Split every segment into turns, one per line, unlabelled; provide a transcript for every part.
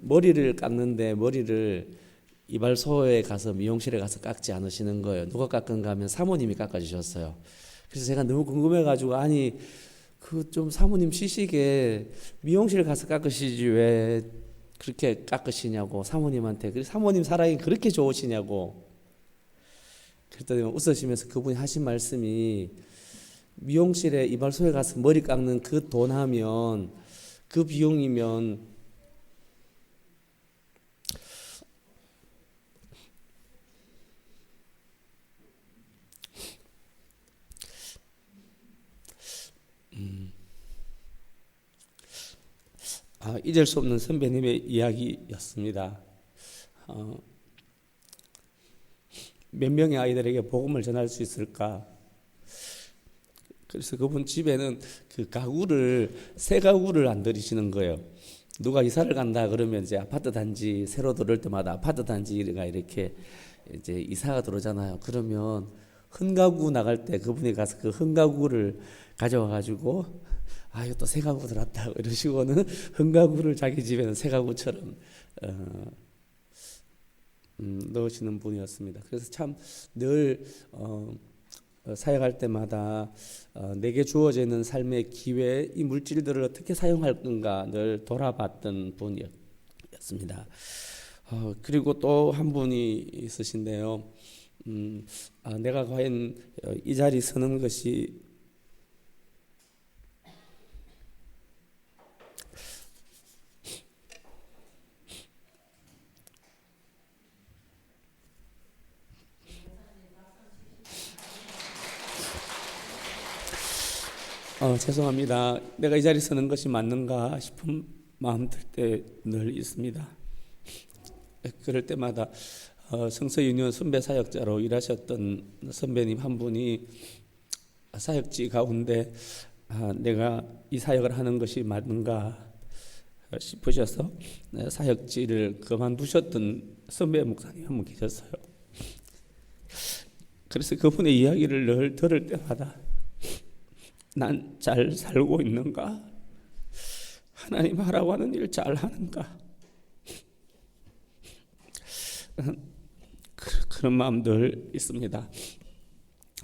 머리를 깎는데 머리를 이발소에 가서 미용실에 가서 깎지 않으시는 거예요. 누가 깎은가 하면 사모님이 깎아주셨어요. 그래서 제가 너무 궁금해가지고 아니 그 좀 사모님 시식에 미용실 가서 깎으시지 왜 그렇게 깎으시냐고 사모님한테. 그래서 사모님 사랑이 그렇게 좋으시냐고. 그랬더니 웃으시면서 그분이 하신 말씀이 미용실에 이발소에 가서 머리 깎는 그 돈 하면 그 비용이면 잊을 수 없는 선배님의 이야기였습니다. 몇 명의 아이들에게 복음을 전할 수 있을까? 그래서 그분 집에는 그 가구를 새 가구를 안 들이시는 거예요. 누가 이사를 간다 그러면 이제 아파트 단지 새로 들어올 때마다 아파트 단지가 이렇게 이제 이사가 들어오잖아요. 그러면 흥가구 나갈 때 그분이 가서 그 흥가구를 가져와 가지고 이거 또 새 가구 들어왔다 이러시고는 흥가구를 자기 집에는 새 가구처럼 넣으시는 분이었습니다. 그래서 참 늘 사역할 때마다 내게 주어져 있는 삶의 기회, 이 물질들을 어떻게 사용할 건가 늘 돌아봤던 분이었습니다. 그리고 또 한 분이 있으신데요. 내가 과연 이 자리 서는 것이 죄송합니다. 내가 이 자리에 서는 것이 맞는가 싶은 마음 들 때 늘 있습니다. 그럴 때마다 성서유니온 선배 사역자로 일하셨던 선배님 한 분이 사역지 가운데 내가 이 사역을 하는 것이 맞는가 싶으셔서 사역지를 그만두셨던 선배 목사님 한 분 계셨어요. 그래서 그분의 이야기를 늘 들을 때마다 난 잘 살고 있는가? 하나님 하라고 하는 일 잘 하는가? 그런 마음들 있습니다.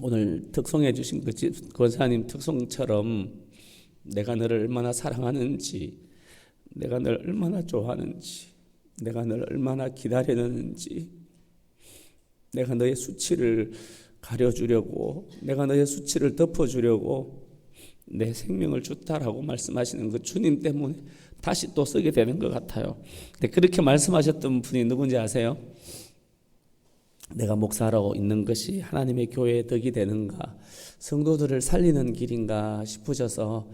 오늘 특송해 주신 그 권사님 특송처럼 내가 너를 얼마나 사랑하는지, 내가 너를 얼마나 좋아하는지, 내가 너를 얼마나 기다리는지, 내가 너의 수치를 가려주려고, 내가 너의 수치를 덮어주려고 내 생명을 줬다라고 말씀하시는 그 주님 때문에 다시 또 쓰게 되는 것 같아요. 근데 그렇게 말씀하셨던 분이 누군지 아세요? 내가 목사라고 있는 것이 하나님의 교회의 덕이 되는가, 성도들을 살리는 길인가 싶으셔서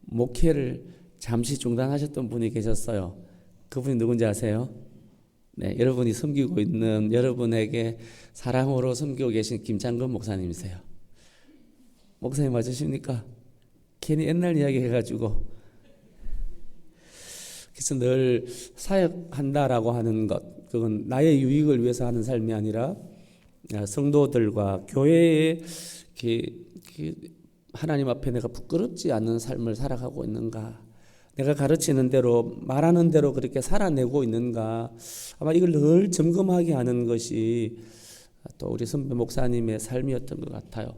목회를 잠시 중단하셨던 분이 계셨어요. 그분이 누군지 아세요? 네, 여러분이 섬기고 있는, 여러분에게 사랑으로 섬기고 계신 김창근 목사님이세요. 목사님 맞으십니까? 괜히 옛날 이야기 해가지고. 그래서 늘 사역한다라고 하는 것, 그건 나의 유익을 위해서 하는 삶이 아니라 성도들과 교회의 하나님 앞에 내가 부끄럽지 않는 삶을 살아가고 있는가, 내가 가르치는 대로 말하는 대로 그렇게 살아내고 있는가, 아마 이걸 늘 점검하게 하는 것이 또 우리 선배 목사님의 삶이었던 것 같아요.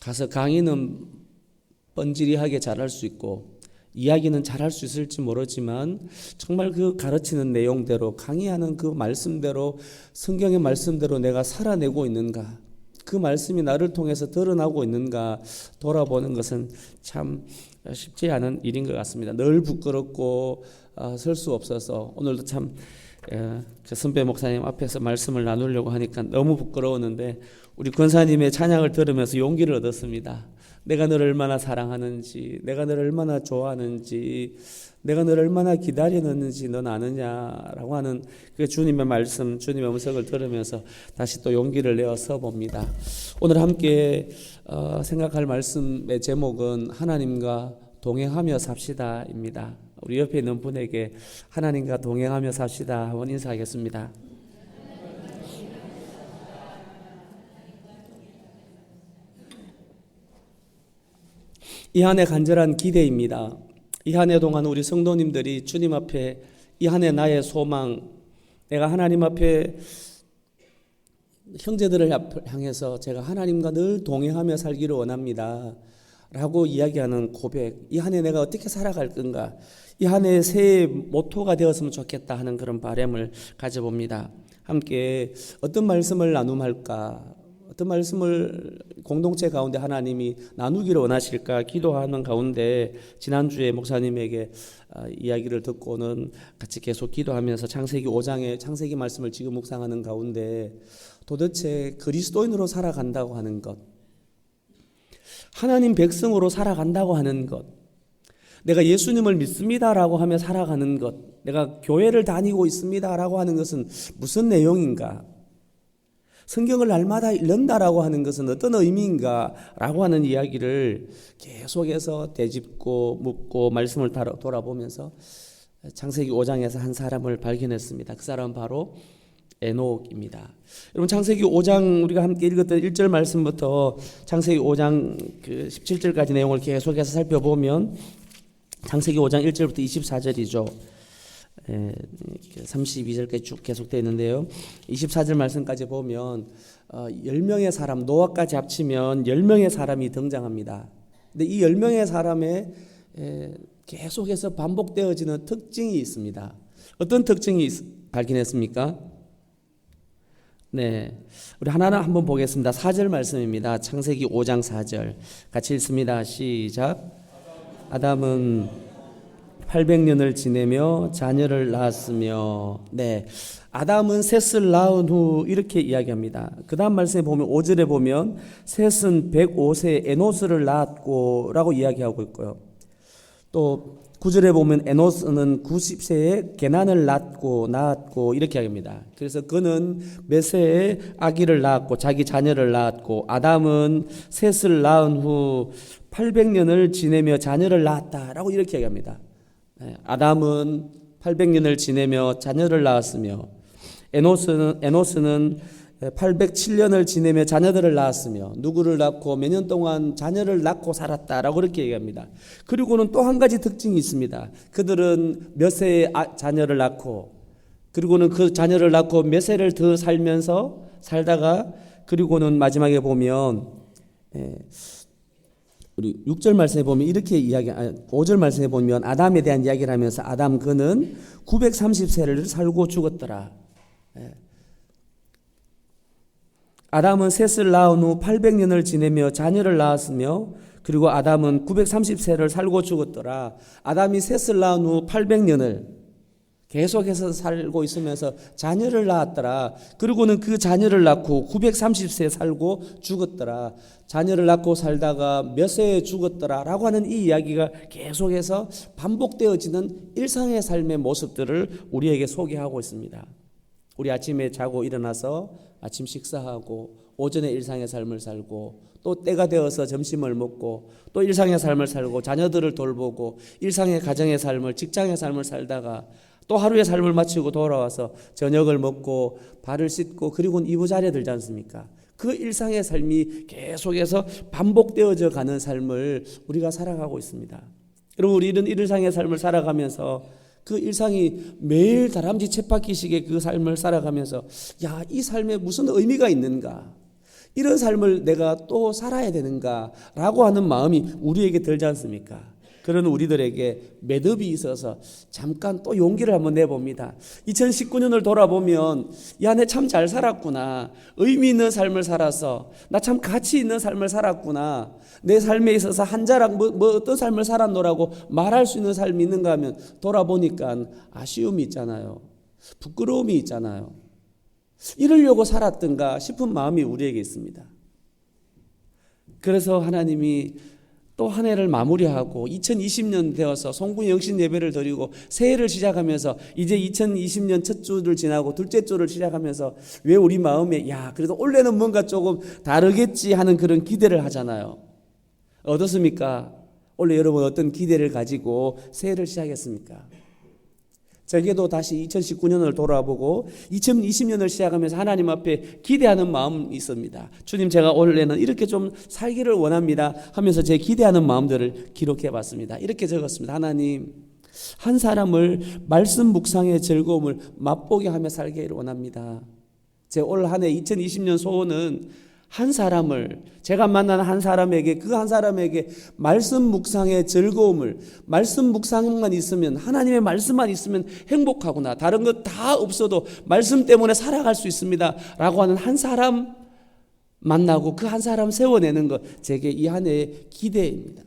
가서 강의는 뻔질이하게 잘할 수 있고 이야기는 잘할 수 있을지 모르지만 정말 그 가르치는 내용대로, 강의하는 그 말씀대로, 성경의 말씀대로 내가 살아내고 있는가, 그 말씀이 나를 통해서 드러나고 있는가 돌아보는 것은 참 쉽지 않은 일인 것 같습니다. 늘 부끄럽고 설 수 없어서 오늘도 참 선배 목사님 앞에서 말씀을 나누려고 하니까 너무 부끄러웠는데 우리 권사님의 찬양을 들으면서 용기를 얻었습니다. 내가 너를 얼마나 사랑하는지, 내가 너를 얼마나 좋아하는지, 내가 너를 얼마나 기다리는지 넌 아느냐라고 하는 그 주님의 말씀, 주님의 음성을 들으면서 다시 또 용기를 내어 서 봅니다. 오늘 함께 생각할 말씀의 제목은 하나님과 동행하며 삽시다입니다. 우리 옆에 있는 분에게 하나님과 동행하며 삽시다 한번 인사하겠습니다. 이 한 해 간절한 기대입니다. 이 한 해 동안 우리 성도님들이 주님 앞에 이 한 해 나의 소망, 내가 하나님 앞에 형제들을 향해서 제가 하나님과 늘 동행하며 살기를 원합니다 라고 이야기하는 고백, 이 한 해 내가 어떻게 살아갈 건가, 이 한 해 새해 모토가 되었으면 좋겠다 하는 그런 바람을 가져봅니다. 함께 어떤 말씀을 나눔할까, 어떤 말씀을 공동체 가운데 하나님이 나누기를 원하실까 기도하는 가운데 지난주에 목사님에게 이야기를 듣고는 같이 계속 기도하면서 창세기 5장의 창세기 말씀을 지금 묵상하는 가운데 도대체 그리스도인으로 살아간다고 하는 것, 하나님 백성으로 살아간다고 하는 것, 내가 예수님을 믿습니다라고 하며 살아가는 것, 내가 교회를 다니고 있습니다라고 하는 것은 무슨 내용인가, 성경을 날마다 읽는다라고 하는 것은 어떤 의미인가라고 하는 이야기를 계속해서 되짚고 묻고 말씀을 돌아보면서 창세기 5장에서 한 사람을 발견했습니다. 그 사람은 바로 에녹입니다. 여러분, 창세기 5장 우리가 함께 읽었던 1절 말씀부터 창세기 5장 그 17절까지 내용을 계속해서 살펴보면 창세기 5장 1절부터 24절이죠. 32절까지 쭉 계속되어 있는데요. 24절 말씀까지 보면 10명의 사람, 노아까지 합치면 10명의 사람이 등장합니다. 근데 이 10명의 사람에 계속해서 반복되어지는 특징이 있습니다. 어떤 특징이 발견했습니까? 네, 우리 하나하나 한번 보겠습니다. 4절 말씀입니다. 창세기 5장 4절 같이 읽습니다. 시작. 아담은 800년을 지내며 자녀를 낳았으며, 네, 아담은 셋을 낳은 후 이렇게 이야기합니다. 그 다음 말씀에 보면 5절에 보면 셋은 105세 에노스를 낳았고 라고 이야기하고 있고요. 또 9절에 보면 에노스는 90세에 게난을 낳았고 이렇게 이야기합니다. 그래서 그는 메세에 아기를 낳았고 자기 자녀를 낳았고, 아담은 셋을 낳은 후 800년을 지내며 자녀를 낳았다라고 이렇게 얘기합니다. 아담은 800년을 지내며 자녀를 낳았으며, 에노스는 807년을 지내며 자녀들을 낳았으며, 누구를 낳고 몇 년 동안 자녀를 낳고 살았다라고 그렇게 얘기합니다. 그리고는 또 한 가지 특징이 있습니다. 그들은 몇 세에 자녀를 낳고, 그리고는 그 자녀를 낳고 몇 세를 더 살다가, 그리고는 마지막에 보면 우리 6절 말씀에 보면 이렇게 5절 말씀에 보면 아담에 대한 이야기를 하면서 아담 그는 930세를 살고 죽었더라. 아담은 셋을 낳은 후 800년을 지내며 자녀를 낳았으며, 그리고 아담은 930세를 살고 죽었더라. 아담이 셋을 낳은 후 800년을 계속해서 살고 있으면서 자녀를 낳았더라. 그리고는 그 자녀를 낳고 930세 살고 죽었더라. 자녀를 낳고 살다가 몇 세에 죽었더라 라고 하는 이 이야기가 계속해서 반복되어지는 일상의 삶의 모습들을 우리에게 소개하고 있습니다. 우리 아침에 자고 일어나서 아침 식사하고 오전에 일상의 삶을 살고, 또 때가 되어서 점심을 먹고, 또 일상의 삶을 살고 자녀들을 돌보고 일상의 가정의 삶을, 직장의 삶을 살다가 또 하루의 삶을 마치고 돌아와서 저녁을 먹고 발을 씻고 그리고는 이부자리에 들지 않습니까? 그 일상의 삶이 계속해서 반복되어져 가는 삶을 우리가 살아가고 있습니다. 여러분, 우리 이런 일상의 삶을 살아가면서 그 일상이 매일 다람쥐 쳇바퀴식의 그 삶을 살아가면서 야, 이 삶에 무슨 의미가 있는가? 이런 삶을 내가 또 살아야 되는가? 라고 하는 마음이 우리에게 들지 않습니까? 그런 우리들에게 매듭이 있어서 잠깐 또 용기를 한번 내봅니다. 2019년을 돌아보면 야, 내 참 잘 살았구나. 의미 있는 삶을 살아서 나 참 가치 있는 삶을 살았구나. 내 삶에 있어서 한 자락 어떤 삶을 살았노라고 말할 수 있는 삶이 있는가 하면 돌아보니까 아쉬움이 있잖아요. 부끄러움이 있잖아요. 이러려고 살았던가 싶은 마음이 우리에게 있습니다. 그래서 하나님이 또 한 해를 마무리하고 2020년 되어서 송구 영신 예배를 드리고 새해를 시작하면서 이제 2020년 첫 주를 지나고 둘째 주를 시작하면서 왜 우리 마음에 야, 그래도 올해는 뭔가 조금 다르겠지 하는 그런 기대를 하잖아요. 어떻습니까? 올해 여러분 어떤 기대를 가지고 새해를 시작했습니까? 저에게도 다시 2019년을 돌아보고 2020년을 시작하면서 하나님 앞에 기대하는 마음이 있습니다. 주님, 제가 올해는 이렇게 좀 살기를 원합니다 하면서 제 기대하는 마음들을 기록해 봤습니다. 이렇게 적었습니다. 하나님, 한 사람을 말씀 묵상의 즐거움을 맛보게 하며 살기를 원합니다. 제 올 한 해 2020년 소원은 한 사람을, 제가 만난 한 사람에게, 그 한 사람에게 말씀 묵상의 즐거움을, 말씀 묵상만 있으면, 하나님의 말씀만 있으면 행복하구나, 다른 것 다 없어도 말씀 때문에 살아갈 수 있습니다 라고 하는 한 사람 만나고 그 한 사람 세워내는 것, 제게 이 한 해의 기대입니다.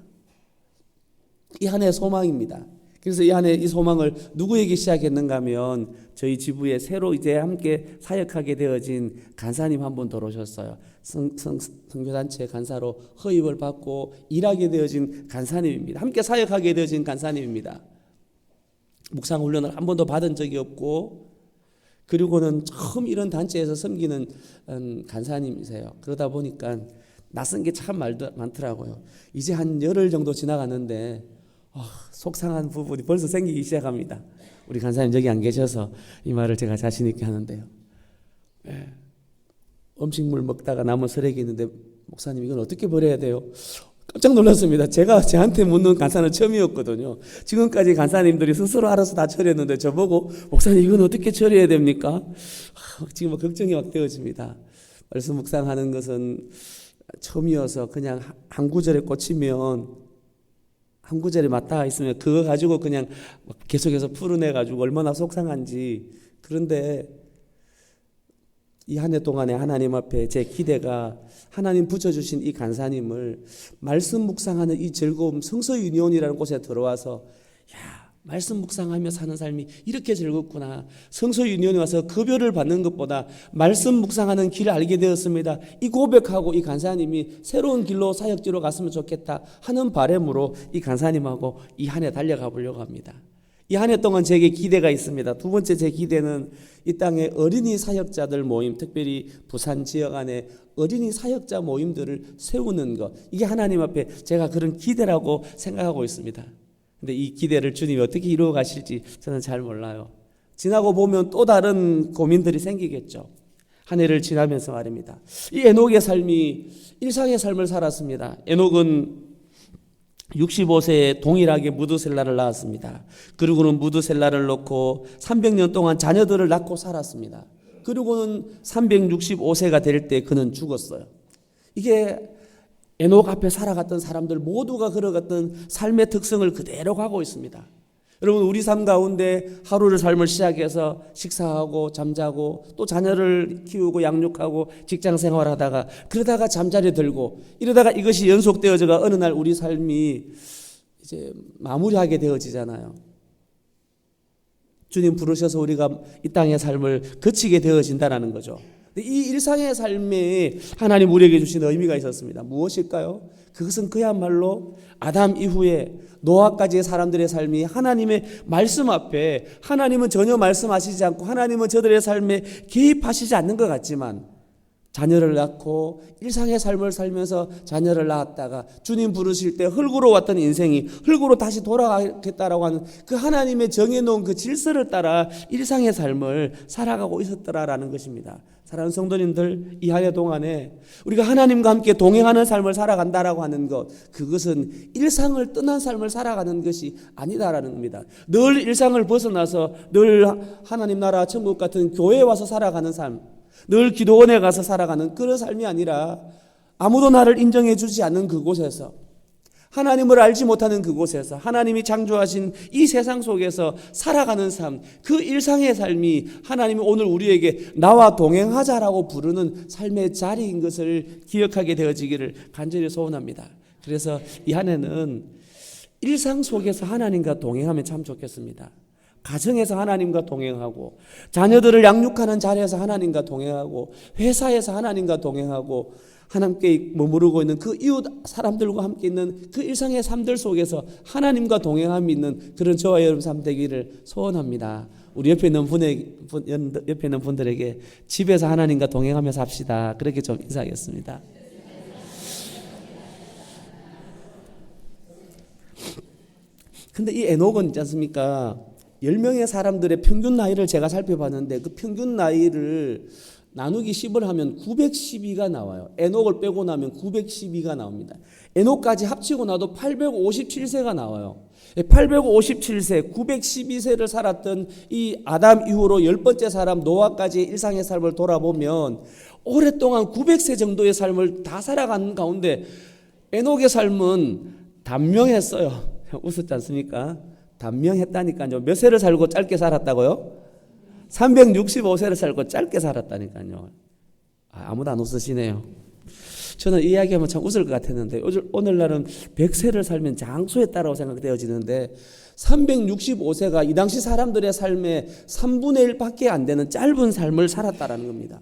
이 한 해의 소망입니다. 그래서 이 한 해 이 소망을 누구에게 시작했는가 하면 저희 지부에 새로 이제 함께 사역하게 되어진 간사님 한 분 들어오셨어요. 선교단체 간사로 허입을 받고 일하게 되어진 간사님입니다. 함께 사역하게 되어진 간사님입니다. 묵상 훈련을 한 번도 받은 적이 없고, 그리고는 처음 이런 단체에서 섬기는 간사님이세요. 그러다 보니까 낯선 게 참 많더라고요. 이제 한 열흘 정도 지나갔는데 속상한 부분이 벌써 생기기 시작합니다. 우리 간사님 여기 안 계셔서 이 말을 제가 자신 있게 하는데요. 네. 음식물 먹다가 남은 쓰레기 있는데 목사님 이건 어떻게 버려야 돼요? 깜짝 놀랐습니다. 제가 저한테 묻는 간사는 처음이었거든요. 지금까지 간사님들이 스스로 알아서 다 처리했는데 저보고 목사님 이건 어떻게 처리해야 됩니까? 지금 걱정이 막 되어집니다. 말씀 묵상하는 것은 처음이어서 그냥 한 구절에 꽂히면 한 구절에 맞닿아 있으면 그거 가지고 그냥 계속해서 풀어내가지고 얼마나 속상한지. 그런데 이 한 해 동안에 하나님 앞에 제 기대가 하나님 붙여주신 이 간사님을 말씀 묵상하는 이 즐거움, 성서 유니온이라는 곳에 들어와서 말씀 묵상하며 사는 삶이 이렇게 즐겁구나, 성서 유니온에 와서 급여를 받는 것보다 말씀 묵상하는 길을 알게 되었습니다. 이 고백하고 이 간사님이 새로운 길로 사역지로 갔으면 좋겠다 하는 바람으로 이 간사님하고 이 한 해 달려가 보려고 합니다. 이 한 해 동안 제게 기대가 있습니다. 두 번째 제 기대는 이 땅의 어린이 사역자들 모임, 특별히 부산 지역 안에 어린이 사역자 모임들을 세우는 것, 이게 하나님 앞에 제가 그런 기대라고 생각하고 있습니다. 근데 이 기대를 주님이 어떻게 이루어 가실지 저는 잘 몰라요. 지나고 보면 또 다른 고민들이 생기겠죠. 한 해를 지나면서 말입니다. 이 에녹의 삶이 일상의 삶을 살았습니다. 에녹은 65세에 동일하게 무드셀라를 낳았습니다. 그리고는 무드셀라를 놓고 300년 동안 자녀들을 낳고 살았습니다. 그리고는 365세가 될 때 그는 죽었어요. 이게 에녹 앞에 살아갔던 사람들 모두가 걸어갔던 삶의 특성을 그대로 가고 있습니다. 여러분, 우리 삶 가운데 하루를 삶을 시작해서 식사하고 잠자고 또 자녀를 키우고 양육하고 직장 생활하다가 그러다가 잠자리 들고 이러다가 이것이 연속되어져가 어느 날 우리 삶이 이제 마무리하게 되어지잖아요. 주님 부르셔서 우리가 이 땅의 삶을 거치게 되어진다는 거죠. 이 일상의 삶에 하나님 우리에게 주신 의미가 있었습니다. 무엇일까요? 그것은 그야말로 아담 이후에 노아까지의 사람들의 삶이 하나님의 말씀 앞에, 하나님은 전혀 말씀하시지 않고 하나님은 저들의 삶에 개입하시지 않는 것 같지만 자녀를 낳고 일상의 삶을 살면서 자녀를 낳았다가 주님 부르실 때 흙으로 왔던 인생이 흙으로 다시 돌아가겠다라고 하는 그 하나님의 정해놓은 그 질서를 따라 일상의 삶을 살아가고 있었더라라는 것입니다. 사랑하는 성도님들, 이 한 해 동안에 우리가 하나님과 함께 동행하는 삶을 살아간다라고 하는 것, 그것은 일상을 떠난 삶을 살아가는 것이 아니다라는 겁니다. 늘 일상을 벗어나서 늘 하나님 나라 천국 같은 교회에 와서 살아가는 삶, 늘 기도원에 가서 살아가는 그런 삶이 아니라 아무도 나를 인정해 주지 않는 그곳에서, 하나님을 알지 못하는 그곳에서 하나님이 창조하신 이 세상 속에서 살아가는 삶, 그 일상의 삶이 하나님이 오늘 우리에게 나와 동행하자라고 부르는 삶의 자리인 것을 기억하게 되어지기를 간절히 소원합니다. 그래서 이 한 해는 일상 속에서 하나님과 동행하면 참 좋겠습니다. 가정에서 하나님과 동행하고, 자녀들을 양육하는 자리에서 하나님과 동행하고, 회사에서 하나님과 동행하고, 하나님께 머무르고 있는 그 이웃 사람들과 함께 있는 그 일상의 삶들 속에서 하나님과 동행함이 있는 그런 저와 여러분 삶 되기를 소원합니다. 우리 옆에 있는 분들에게 집에서 하나님과 동행하며 삽시다. 그렇게 좀 인사하겠습니다. 근데 이 에녹은 있지 않습니까? 10명의 사람들의 평균 나이를 제가 살펴봤는데 그 평균 나이를 나누기 10을 하면 912가 나와요. 에녹을 빼고 나면 912가 나옵니다. 에녹까지 합치고 나도 857세가 나와요. 857세, 912세를 살았던 이 아담 이후로 10번째 사람 노아까지의 일상의 삶을 돌아보면 오랫동안 900세 정도의 삶을 다 살아간 가운데 에녹의 삶은 단명했어요. 웃었지 않습니까? 단명했다니까요. 몇 세를 살고 짧게 살았다고요? 365세를 살고 짧게 살았다니까요. 아무도 안 웃으시네요. 저는 이 이야기하면 참 웃을 것 같았는데 오늘날은 100세를 살면 장수했다라고 생각되어지는데 365세가 이 당시 사람들의 삶의 3분의 1밖에 안 되는 짧은 삶을 살았다라는 겁니다.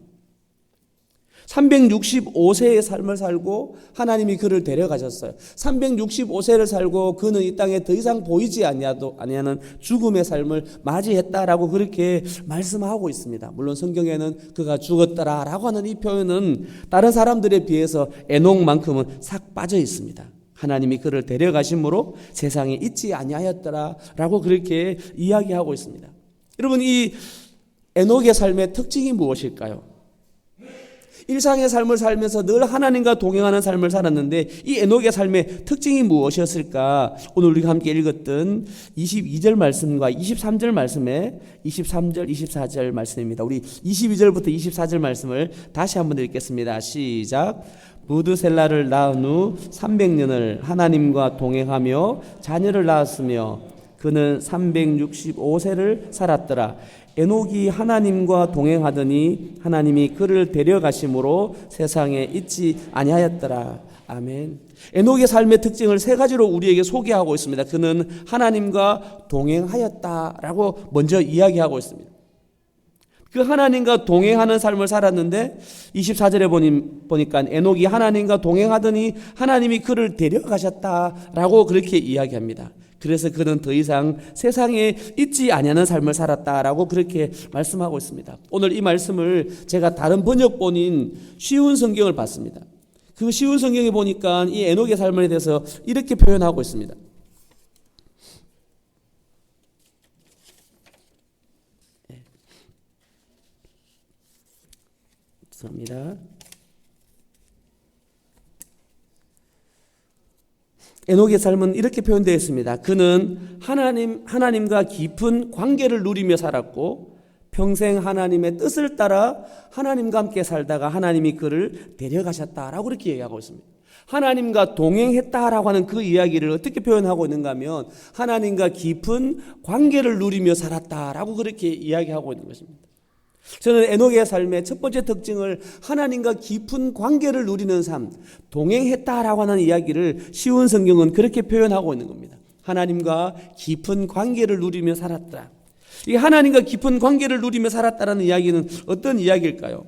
365세의 삶을 살고 하나님이 그를 데려가셨어요. 365세를 살고 그는 이 땅에 더 이상 보이지 아니하는 죽음의 삶을 맞이했다라고 그렇게 말씀하고 있습니다. 물론 성경에는 그가 죽었더라라고 하는 이 표현은 다른 사람들에 비해서 에녹만큼은 싹 빠져 있습니다. 하나님이 그를 데려가심으로 세상에 있지 아니하였더라라고 그렇게 이야기하고 있습니다. 여러분, 이 에녹의 삶의 특징이 무엇일까요? 일상의 삶을 살면서 늘 하나님과 동행하는 삶을 살았는데 이 에녹의 삶의 특징이 무엇이었을까? 오늘 우리가 함께 읽었던 22절 말씀과 23절 말씀에 23절, 24절 말씀입니다. 우리 22절부터 24절 말씀을 다시 한번 읽겠습니다. 시작. 무드셀라를 낳은 후 300년을 하나님과 동행하며 자녀를 낳았으며 그는 365세를 살았더라. 에녹이 하나님과 동행하더니 하나님이 그를 데려가심으로 세상에 있지 아니하였더라. 아멘. 에녹의 삶의 특징을 세 가지로 우리에게 소개하고 있습니다. 그는 하나님과 동행하였다라고 먼저 이야기하고 있습니다. 그 하나님과 동행하는 삶을 살았는데 24절에 보니까 에녹이 하나님과 동행하더니 하나님이 그를 데려가셨다라고 그렇게 이야기합니다. 그래서 그는 더 이상 세상에 있지 아니하는 삶을 살았다라고 그렇게 말씀하고 있습니다. 오늘 이 말씀을 제가 다른 번역본인 쉬운 성경을 봤습니다. 그 쉬운 성경에 보니까 이 에녹의 삶에 대해서 이렇게 표현하고 있습니다. 죄송합니다. 에녹의 삶은 이렇게 표현되어 있습니다. 그는 하나님과 깊은 관계를 누리며 살았고 평생 하나님의 뜻을 따라 하나님과 함께 살다가 하나님이 그를 데려가셨다라고 이렇게 얘기하고 있습니다. 하나님과 동행했다라고 하는 그 이야기를 어떻게 표현하고 있는가 하면 하나님과 깊은 관계를 누리며 살았다라고 그렇게 이야기하고 있는 것입니다. 저는 에녹의 삶의 첫 번째 특징을 하나님과 깊은 관계를 누리는 삶, 동행했다라고 하는 이야기를 쉬운 성경은 그렇게 표현하고 있는 겁니다. 하나님과 깊은 관계를 누리며 살았다. 이 하나님과 깊은 관계를 누리며 살았다라는 이야기는 어떤 이야기일까요?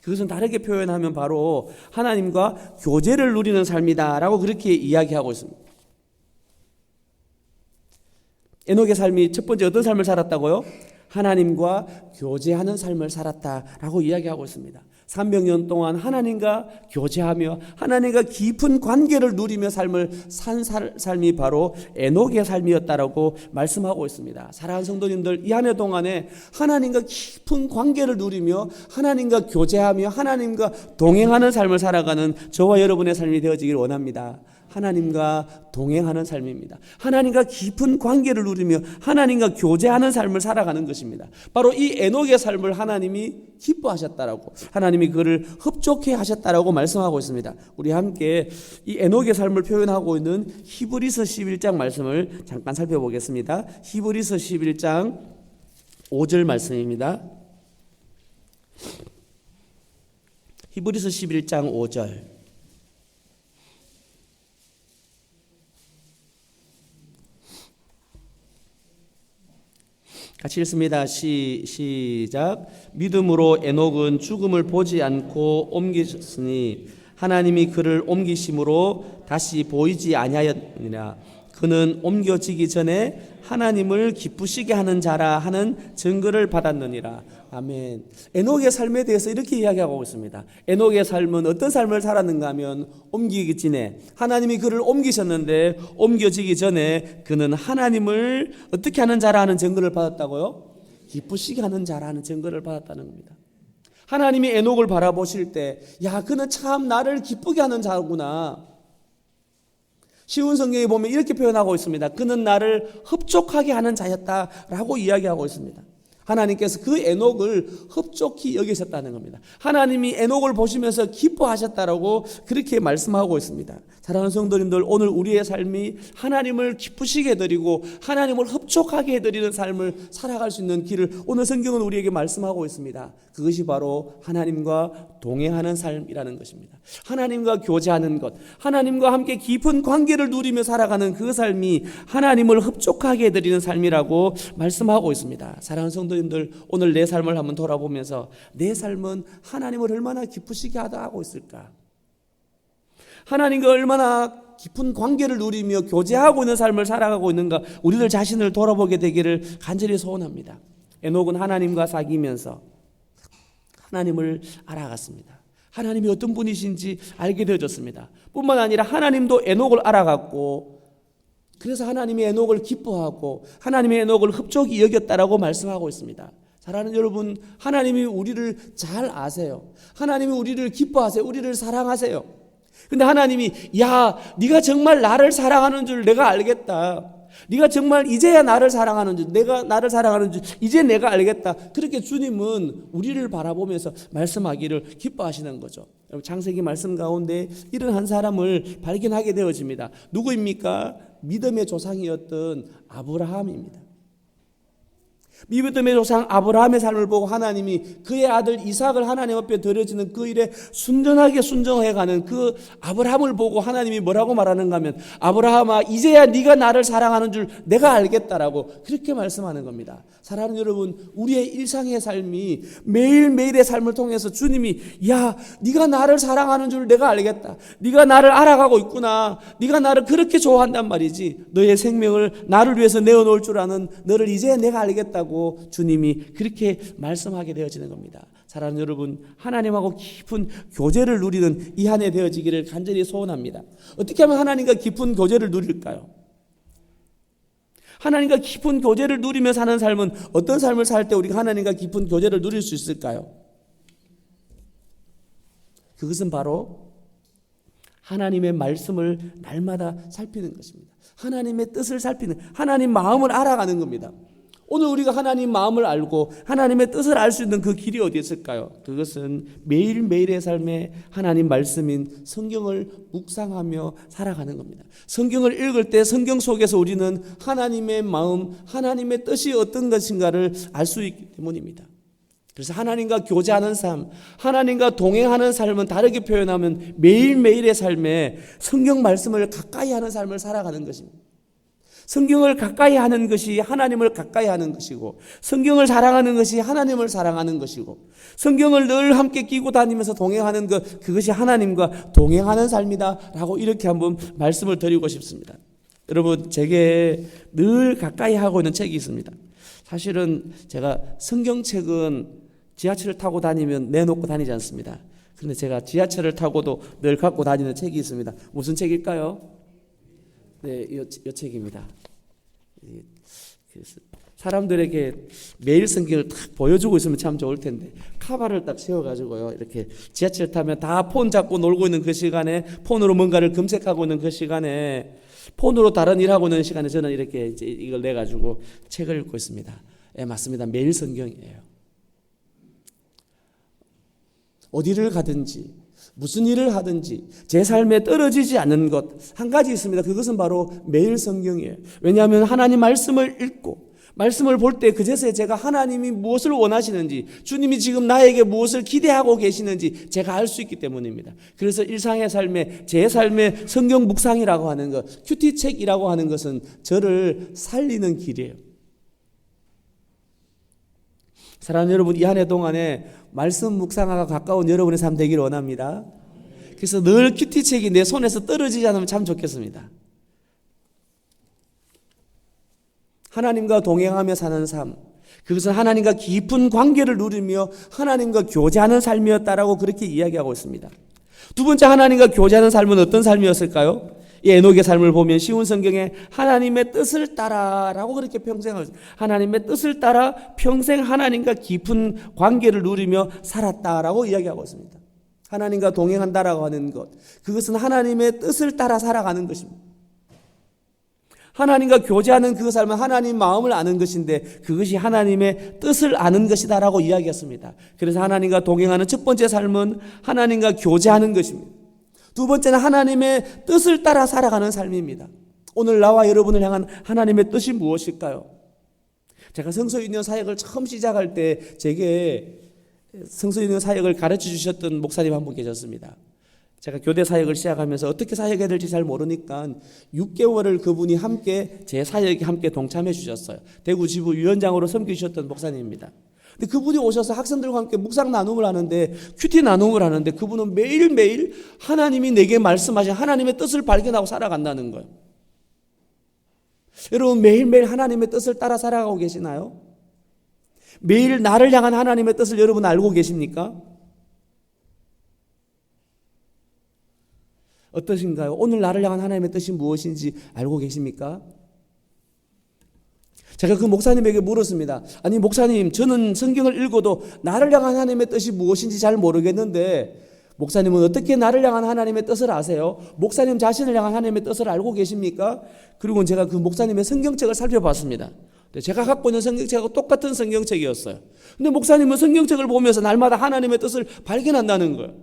그것은 다르게 표현하면 바로 하나님과 교제를 누리는 삶이다라고 그렇게 이야기하고 있습니다. 에녹의 삶이 첫 번째 어떤 삶을 살았다고요? 하나님과 교제하는 삶을 살았다라고 이야기하고 있습니다. 300년 동안 하나님과 교제하며 하나님과 깊은 관계를 누리며 삶을 산 삶이 바로 에녹의 삶이었다라고 말씀하고 있습니다. 사랑하는 성도님들, 이 한 해 동안에 하나님과 깊은 관계를 누리며 하나님과 교제하며 하나님과 동행하는 삶을 살아가는 저와 여러분의 삶이 되어지길 원합니다. 하나님과 동행하는 삶입니다. 하나님과 깊은 관계를 누리며 하나님과 교제하는 삶을 살아가는 것입니다. 바로 이 에녹의 삶을 하나님이 기뻐하셨다라고, 하나님이 그를 흡족해 하셨다라고 말씀하고 있습니다. 우리 함께 이 에녹의 삶을 표현하고 있는 히브리서 11장 말씀을 잠깐 살펴보겠습니다. 히브리서 11장 5절 말씀입니다. 히브리서 11장 5절. 같이 읽습니다. 시작. 믿음으로 에녹은 죽음을 보지 않고 옮기셨으니 하나님이 그를 옮기심으로 다시 보이지 아니하였느니라. 그는 옮겨지기 전에 하나님을 기쁘시게 하는 자라 하는 증거를 받았느니라. 아멘. 에녹의 삶에 대해서 이렇게 이야기하고 있습니다. 에녹의 삶은 어떤 삶을 살았는가 하면 옮기기 전에 하나님이 그를 옮기셨는데 옮겨지기 전에 그는 하나님을 어떻게 하는 자라 하는 증거를 받았다고요? 기쁘시게 하는 자라 하는 증거를 받았다는 겁니다. 하나님이 에녹을 바라보실 때, 야, 그는 참 나를 기쁘게 하는 자구나. 쉬운 성경에 보면 이렇게 표현하고 있습니다. 그는 나를 흡족하게 하는 자였다라고 이야기하고 있습니다. 하나님께서 그 에녹을 흡족히 여기셨다는 겁니다. 하나님이 에녹을 보시면서 기뻐하셨다라고 그렇게 말씀하고 있습니다. 사랑하는 성도님들, 오늘 우리의 삶이 하나님을 기쁘시게 해드리고 하나님을 흡족하게 해드리는 삶을 살아갈 수 있는 길을 오늘 성경은 우리에게 말씀하고 있습니다. 그것이 바로 하나님과 동행하는 삶이라는 것입니다. 하나님과 교제하는 것, 하나님과 함께 깊은 관계를 누리며 살아가는 그 삶이 하나님을 흡족하게 해드리는 삶이라고 말씀하고 있습니다. 사랑하는 성도님들, 오늘 내 삶을 한번 돌아보면서 내 삶은 하나님을 얼마나 기쁘시게 하고 있을까? 하나님과 얼마나 깊은 관계를 누리며 교제하고 있는 삶을 살아가고 있는가, 우리들 자신을 돌아보게 되기를 간절히 소원합니다. 에녹은 하나님과 사귀면서 하나님을 알아갔습니다. 하나님이 어떤 분이신지 알게 되어졌습니다. 뿐만 아니라 하나님도 에녹을 알아갔고, 그래서 하나님이 에녹을 기뻐하고 하나님이 에녹을 흡족히 여겼다라고 말씀하고 있습니다. 사랑하는 여러분, 하나님이 우리를 잘 아세요. 하나님이 우리를 기뻐하세요. 우리를 사랑하세요. 근데 하나님이, 야, 네가 정말 나를 사랑하는 줄 내가 알겠다. 네가 정말 이제야 나를 사랑하는 줄, 내가 나를 사랑하는 줄 이제 내가 알겠다. 그렇게 주님은 우리를 바라보면서 말씀하기를 기뻐하시는 거죠. 여러분, 창세기 말씀 가운데 이런 한 사람을 발견하게 되어집니다. 누구입니까? 믿음의 조상이었던 아브라함입니다. 믿음의 조상 아브라함의 삶을 보고 하나님이 그의 아들 이삭을 하나님 앞에 드려지는 그 일에 순전하게 순종해가는 그 아브라함을 보고 하나님이 뭐라고 말하는가 하면, 아브라함아, 이제야 네가 나를 사랑하는 줄 내가 알겠다라고 그렇게 말씀하는 겁니다. 사랑하는 여러분, 우리의 일상의 삶이 매일매일의 삶을 통해서 주님이, 야, 네가 나를 사랑하는 줄 내가 알겠다. 네가 나를 알아가고 있구나. 네가 나를 그렇게 좋아한단 말이지. 너의 생명을 나를 위해서 내어놓을 줄 아는 너를 이제 내가 알겠다고 주님이 그렇게 말씀하게 되어지는 겁니다. 사랑하는 여러분, 하나님하고 깊은 교제를 누리는 이 한 해 되어지기를 간절히 소원합니다. 어떻게 하면 하나님과 깊은 교제를 누릴까요? 하나님과 깊은 교제를 누리며 사는 삶은 어떤 삶을 살 때 우리가 하나님과 깊은 교제를 누릴 수 있을까요? 그것은 바로 하나님의 말씀을 날마다 살피는 것입니다. 하나님의 뜻을 살피는, 하나님 마음을 알아가는 겁니다. 오늘 우리가 하나님 마음을 알고 하나님의 뜻을 알 수 있는 그 길이 어디 있을까요? 그것은 매일매일의 삶에 하나님 말씀인 성경을 묵상하며 살아가는 겁니다. 성경을 읽을 때 성경 속에서 우리는 하나님의 마음, 하나님의 뜻이 어떤 것인가를 알 수 있기 때문입니다. 그래서 하나님과 교제하는 삶, 하나님과 동행하는 삶은 다르게 표현하면 매일매일의 삶에 성경 말씀을 가까이 하는 삶을 살아가는 것입니다. 성경을 가까이 하는 것이 하나님을 가까이 하는 것이고, 성경을 사랑하는 것이 하나님을 사랑하는 것이고, 성경을 늘 함께 끼고 다니면서 동행하는 것, 그것이 하나님과 동행하는 삶이다 라고 이렇게 한번 말씀을 드리고 싶습니다. 여러분, 제게 늘 가까이 하고 있는 책이 있습니다. 사실은 제가 성경책은 지하철을 타고 다니면 내놓고 다니지 않습니다. 그런데 제가 지하철을 타고도 늘 갖고 다니는 책이 있습니다. 무슨 책일까요? 네, 이 책입니다. 사람들에게 매일 성경을 딱 보여주고 있으면 참 좋을 텐데, 카바를 딱 세워가지고요, 이렇게 지하철 타면 다 폰 잡고 놀고 있는 그 시간에, 폰으로 뭔가를 검색하고 있는 그 시간에, 폰으로 다른 일하고 있는 시간에 저는 이렇게 이제 이걸 내가지고 책을 읽고 있습니다. 예, 맞습니다. 매일 성경이에요. 어디를 가든지 무슨 일을 하든지 제 삶에 떨어지지 않는 것 한 가지 있습니다. 그것은 바로 매일 성경이에요. 왜냐하면 하나님 말씀을 읽고 말씀을 볼 때 그제서야 제가 하나님이 무엇을 원하시는지, 주님이 지금 나에게 무엇을 기대하고 계시는지 제가 알 수 있기 때문입니다. 그래서 일상의 삶에, 제 삶의 성경 묵상이라고 하는 것, 큐티책이라고 하는 것은 저를 살리는 길이에요. 사랑하는 여러분, 이 한 해 동안에 말씀 묵상하고 가까운 여러분의 삶 되기를 원합니다. 그래서 늘 큐티책이 내 손에서 떨어지지 않으면 참 좋겠습니다. 하나님과 동행하며 사는 삶, 그것은 하나님과 깊은 관계를 누리며 하나님과 교제하는 삶이었다라고 그렇게 이야기하고 있습니다. 두 번째, 하나님과 교제하는 삶은 어떤 삶이었을까요? 이 에녹의 삶을 보면 쉬운 성경에 하나님의 뜻을 따라라고 그렇게 평생 하나님의 뜻을 따라 평생 하나님과 깊은 관계를 누리며 살았다라고 이야기하고 있습니다. 하나님과 동행한다라고 하는 것, 그것은 하나님의 뜻을 따라 살아가는 것입니다. 하나님과 교제하는 그 삶은 하나님 마음을 아는 것인데 그것이 하나님의 뜻을 아는 것이다라고 이야기했습니다. 그래서 하나님과 동행하는 첫 번째 삶은 하나님과 교제하는 것입니다. 두 번째는 하나님의 뜻을 따라 살아가는 삶입니다. 오늘 나와 여러분을 향한 하나님의 뜻이 무엇일까요? 제가 성서유년 사역을 처음 시작할 때 제게 성서유년 사역을 가르쳐 주셨던 목사님 한 분 계셨습니다. 제가 교대 사역을 시작하면서 어떻게 사역해야 될지 잘 모르니까 6개월을 그분이 함께 제 사역에 함께 동참해 주셨어요. 대구 지부 위원장으로 섬기셨던 목사님입니다. 근데 그분이 오셔서 학생들과 함께 묵상 나눔을 하는데 큐티 나눔을 하는데 그분은 매일매일 하나님이 내게 말씀하신 하나님의 뜻을 발견하고 살아간다는 거예요. 여러분 매일매일 하나님의 뜻을 따라 살아가고 계시나요? 매일 나를 향한 하나님의 뜻을 여러분 알고 계십니까? 어떠신가요? 오늘 나를 향한 하나님의 뜻이 무엇인지 알고 계십니까? 제가 그 목사님에게 물었습니다. 아니 목사님, 저는 성경을 읽어도 나를 향한 하나님의 뜻이 무엇인지 잘 모르겠는데 목사님은 어떻게 나를 향한 하나님의 뜻을 아세요? 목사님 자신을 향한 하나님의 뜻을 알고 계십니까? 그리고 제가 그 목사님의 성경책을 살펴봤습니다. 제가 갖고 있는 성경책하고 똑같은 성경책이었어요. 근데 목사님은 성경책을 보면서 날마다 하나님의 뜻을 발견한다는 거예요.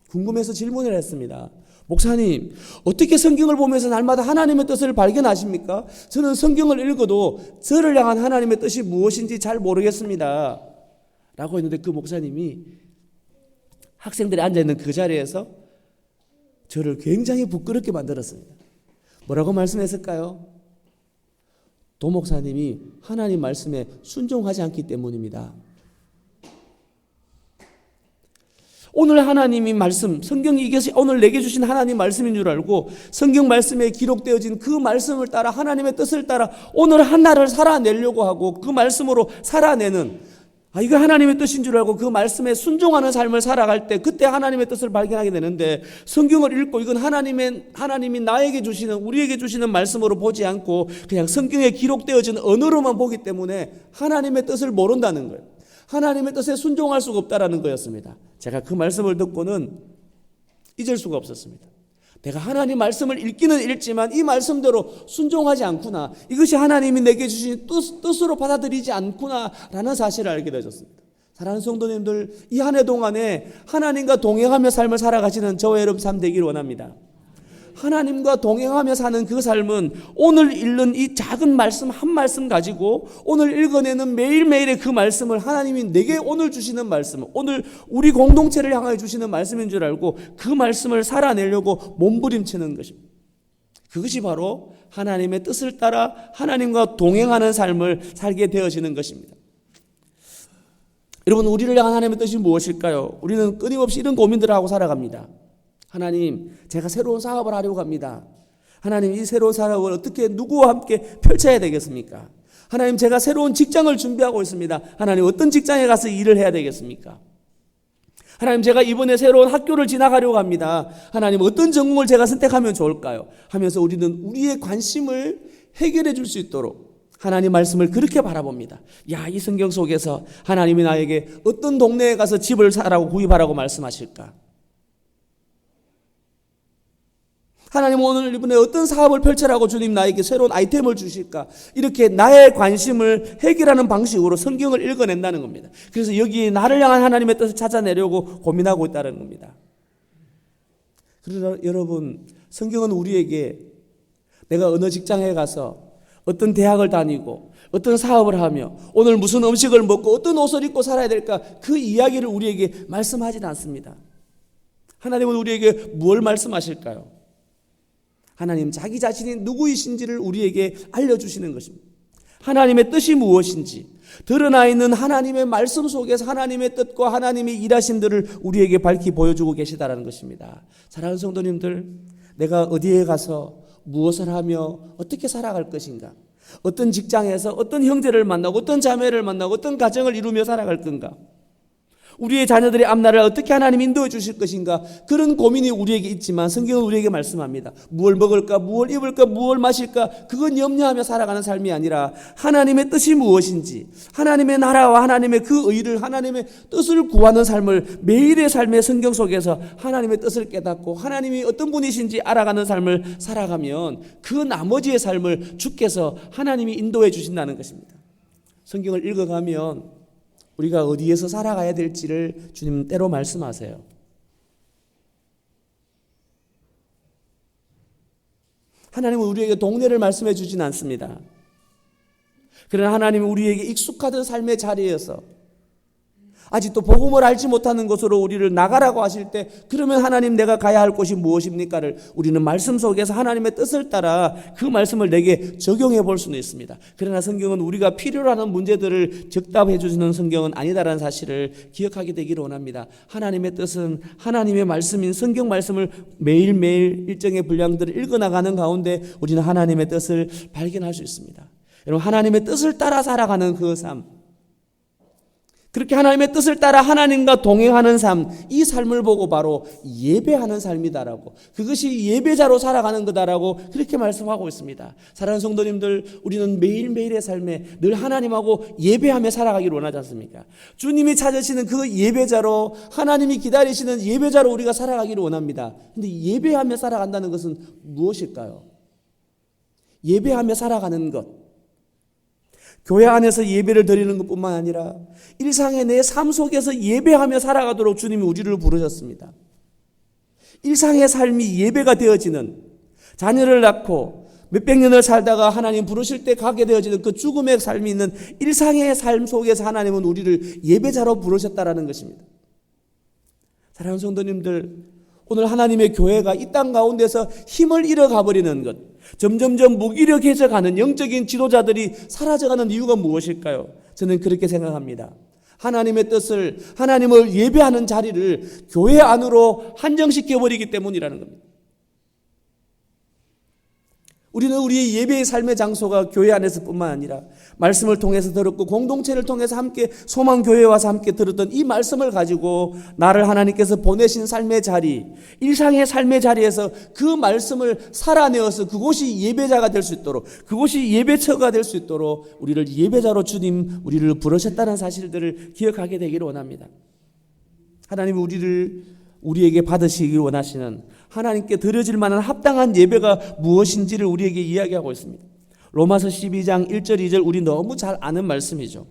궁금해서 질문을 했습니다. 목사님, 어떻게 성경을 보면서 날마다 하나님의 뜻을 발견하십니까? 저는 성경을 읽어도 저를 향한 하나님의 뜻이 무엇인지 잘 모르겠습니다. 라고 했는데 그 목사님이 학생들이 앉아있는 그 자리에서 저를 굉장히 부끄럽게 만들었습니다. 뭐라고 말씀했을까요? 도 목사님이 하나님 말씀에 순종하지 않기 때문입니다. 오늘 하나님이 말씀, 성경이 이것이 오늘 내게 주신 하나님 말씀인 줄 알고 성경 말씀에 기록되어진 그 말씀을 따라 하나님의 뜻을 따라 오늘 한 날을 살아내려고 하고 그 말씀으로 살아내는 이거 하나님의 뜻인 줄 알고 그 말씀에 순종하는 삶을 살아갈 때 그때 하나님의 뜻을 발견하게 되는데 성경을 읽고 이건 하나님이 나에게 주시는 우리에게 주시는 말씀으로 보지 않고 그냥 성경에 기록되어진 언어로만 보기 때문에 하나님의 뜻을 모른다는 거예요. 하나님의 뜻에 순종할 수가 없다라는 거였습니다. 제가 그 말씀을 듣고는 잊을 수가 없었습니다. 내가 하나님 말씀을 읽기는 읽지만 이 말씀대로 순종하지 않구나. 이것이 하나님이 내게 주신 뜻으로 받아들이지 않구나라는 사실을 알게 되었습니다. 사랑하는 성도님들, 이 한 해 동안에 하나님과 동행하며 삶을 살아가시는 저와 여러분 삶 되기를 원합니다. 하나님과 동행하며 사는 그 삶은 오늘 읽는 이 작은 말씀 한 말씀 가지고 오늘 읽어내는 매일매일의 그 말씀을 하나님이 내게 오늘 주시는 말씀, 오늘 우리 공동체를 향하여 주시는 말씀인 줄 알고 그 말씀을 살아내려고 몸부림치는 것입니다. 그것이 바로 하나님의 뜻을 따라 하나님과 동행하는 삶을 살게 되어지는 것입니다. 여러분, 우리를 향한 하나님의 뜻이 무엇일까요? 우리는 끊임없이 이런 고민들을 하고 살아갑니다. 하나님, 제가 새로운 사업을 하려고 합니다. 하나님, 이 새로운 사업을 어떻게 누구와 함께 펼쳐야 되겠습니까? 하나님, 제가 새로운 직장을 준비하고 있습니다. 하나님, 어떤 직장에 가서 일을 해야 되겠습니까? 하나님, 제가 이번에 새로운 학교를 진학하려고 합니다. 하나님, 어떤 전공을 제가 선택하면 좋을까요? 하면서 우리는 우리의 관심을 해결해 줄 수 있도록 하나님 말씀을 그렇게 바라봅니다. 이 성경 속에서 하나님이 나에게 어떤 동네에 가서 집을 사라고 구입하라고 말씀하실까? 하나님 오늘 이번에 어떤 사업을 펼쳐라고 주님 나에게 새로운 아이템을 주실까? 이렇게 나의 관심을 해결하는 방식으로 성경을 읽어낸다는 겁니다. 그래서 여기 나를 향한 하나님의 뜻을 찾아내려고 고민하고 있다는 겁니다. 그러나 여러분, 성경은 우리에게 내가 어느 직장에 가서 어떤 대학을 다니고 어떤 사업을 하며 오늘 무슨 음식을 먹고 어떤 옷을 입고 살아야 될까? 그 이야기를 우리에게 말씀하지는 않습니다. 하나님은 우리에게 무엇을 말씀하실까요? 하나님 자기 자신이 누구이신지를 우리에게 알려주시는 것입니다. 하나님의 뜻이 무엇인지 드러나 있는 하나님의 말씀 속에서 하나님의 뜻과 하나님의 일하심들을 우리에게 밝히 보여주고 계시다는 것입니다. 사랑하는 성도님들, 내가 어디에 가서 무엇을 하며 어떻게 살아갈 것인가? 어떤 직장에서 어떤 형제를 만나고 어떤 자매를 만나고 어떤 가정을 이루며 살아갈 건가? 우리의 자녀들의 앞날을 어떻게 하나님 인도해 주실 것인가, 그런 고민이 우리에게 있지만 성경은 우리에게 말씀합니다. 무엇을 먹을까, 무엇을 입을까, 무엇을 마실까, 그건 염려하며 살아가는 삶이 아니라 하나님의 뜻이 무엇인지, 하나님의 나라와 하나님의 그 의를, 하나님의 뜻을 구하는 삶을 매일의 삶의 성경 속에서 하나님의 뜻을 깨닫고 하나님이 어떤 분이신지 알아가는 삶을 살아가면 그 나머지의 삶을 주께서 하나님이 인도해 주신다는 것입니다. 성경을 읽어가면 우리가 어디에서 살아가야 될지를 주님 때로 말씀하세요. 하나님은 우리에게 동네를 말씀해 주진 않습니다. 그러나 하나님은 우리에게 익숙하던 삶의 자리에서 아직도 복음을 알지 못하는 곳으로 우리를 나가라고 하실 때, 그러면 하나님 내가 가야 할 곳이 무엇입니까를 우리는 말씀 속에서 하나님의 뜻을 따라 그 말씀을 내게 적용해 볼 수는 있습니다. 그러나 성경은 우리가 필요로 하는 문제들을 적답해 주시는 성경은 아니다라는 사실을 기억하게 되기를 원합니다. 하나님의 뜻은 하나님의 말씀인 성경 말씀을 매일매일 일정의 분량들을 읽어나가는 가운데 우리는 하나님의 뜻을 발견할 수 있습니다. 여러분, 하나님의 뜻을 따라 살아가는 그 삶, 그렇게 하나님의 뜻을 따라 하나님과 동행하는 삶, 이 삶을 보고 바로 예배하는 삶이다라고, 그것이 예배자로 살아가는 거다라고 그렇게 말씀하고 있습니다. 사랑하는 성도님들, 우리는 매일매일의 삶에 늘 하나님하고 예배하며 살아가기를 원하지 않습니까? 주님이 찾으시는 그 예배자로, 하나님이 기다리시는 예배자로 우리가 살아가기를 원합니다. 그런데 예배하며 살아간다는 것은 무엇일까요? 예배하며 살아가는 것, 교회 안에서 예배를 드리는 것뿐만 아니라 일상의 내 삶 속에서 예배하며 살아가도록 주님이 우리를 부르셨습니다. 일상의 삶이 예배가 되어지는, 자녀를 낳고 몇백 년을 살다가 하나님 부르실 때 가게 되어지는 그 죽음의 삶이 있는 일상의 삶 속에서 하나님은 우리를 예배자로 부르셨다라는 것입니다. 사랑하는 성도님들, 오늘 하나님의 교회가 이 땅 가운데서 힘을 잃어가 버리는 것, 점점점 무기력해져 가는 영적인 지도자들이 사라져가는 이유가 무엇일까요? 저는 그렇게 생각합니다. 하나님의 뜻을, 하나님을 예배하는 자리를 교회 안으로 한정시켜버리기 때문이라는 겁니다. 우리는 우리의 예배의 삶의 장소가 교회 안에서뿐만 아니라 말씀을 통해서 들었고 공동체를 통해서 함께 소망교회에 와서 함께 들었던 이 말씀을 가지고 나를 하나님께서 보내신 삶의 자리, 일상의 삶의 자리에서 그 말씀을 살아내어서 그곳이 예배자가 될 수 있도록, 그곳이 예배처가 될 수 있도록 우리를 예배자로 주님, 우리를 부르셨다는 사실들을 기억하게 되기를 원합니다. 하나님이 우리에게 받으시길 원하시는, 하나님께 드려질 만한 합당한 예배가 무엇인지를 우리에게 이야기하고 있습니다. 로마서 12장 1절 2절, 우리 너무 잘 아는 말씀이죠.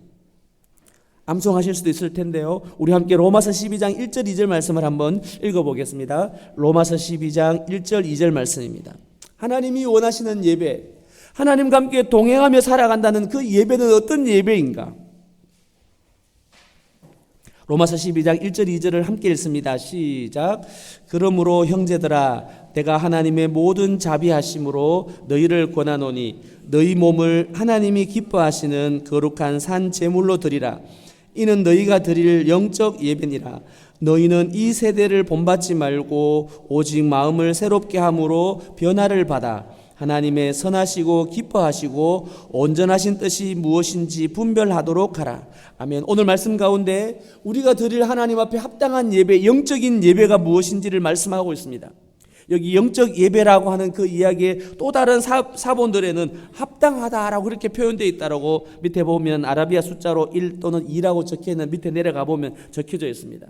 암송하실 수도 있을 텐데요, 우리 함께 로마서 12장 1절 2절 말씀을 한번 읽어보겠습니다. 로마서 12장 1절 2절 말씀입니다. 하나님이 원하시는 예배, 하나님과 함께 동행하며 살아간다는 그 예배는 어떤 예배인가? 로마서 12장 1절 2절을 함께 읽습니다. 시작. 그러므로 형제들아, 내가 하나님의 모든 자비하심으로 너희를 권하노니 너희 몸을 하나님이 기뻐하시는 거룩한 산 제물로 드리라. 이는 너희가 드릴 영적 예배니라. 너희는 이 세대를 본받지 말고 오직 마음을 새롭게 함으로 변화를 받아 하나님의 선하시고 기뻐하시고 온전하신 뜻이 무엇인지 분별하도록 하라. 아멘. 오늘 말씀 가운데 우리가 드릴 하나님 앞에 합당한 예배, 영적인 예배가 무엇인지를 말씀하고 있습니다. 여기 영적 예배라고 하는 그 이야기의 또 다른 사본들에는 합당하다라고 그렇게 표현되어 있다라고 밑에 보면 아라비아 숫자로 1 또는 2라고 적혀있는, 밑에 내려가 보면 적혀져 있습니다.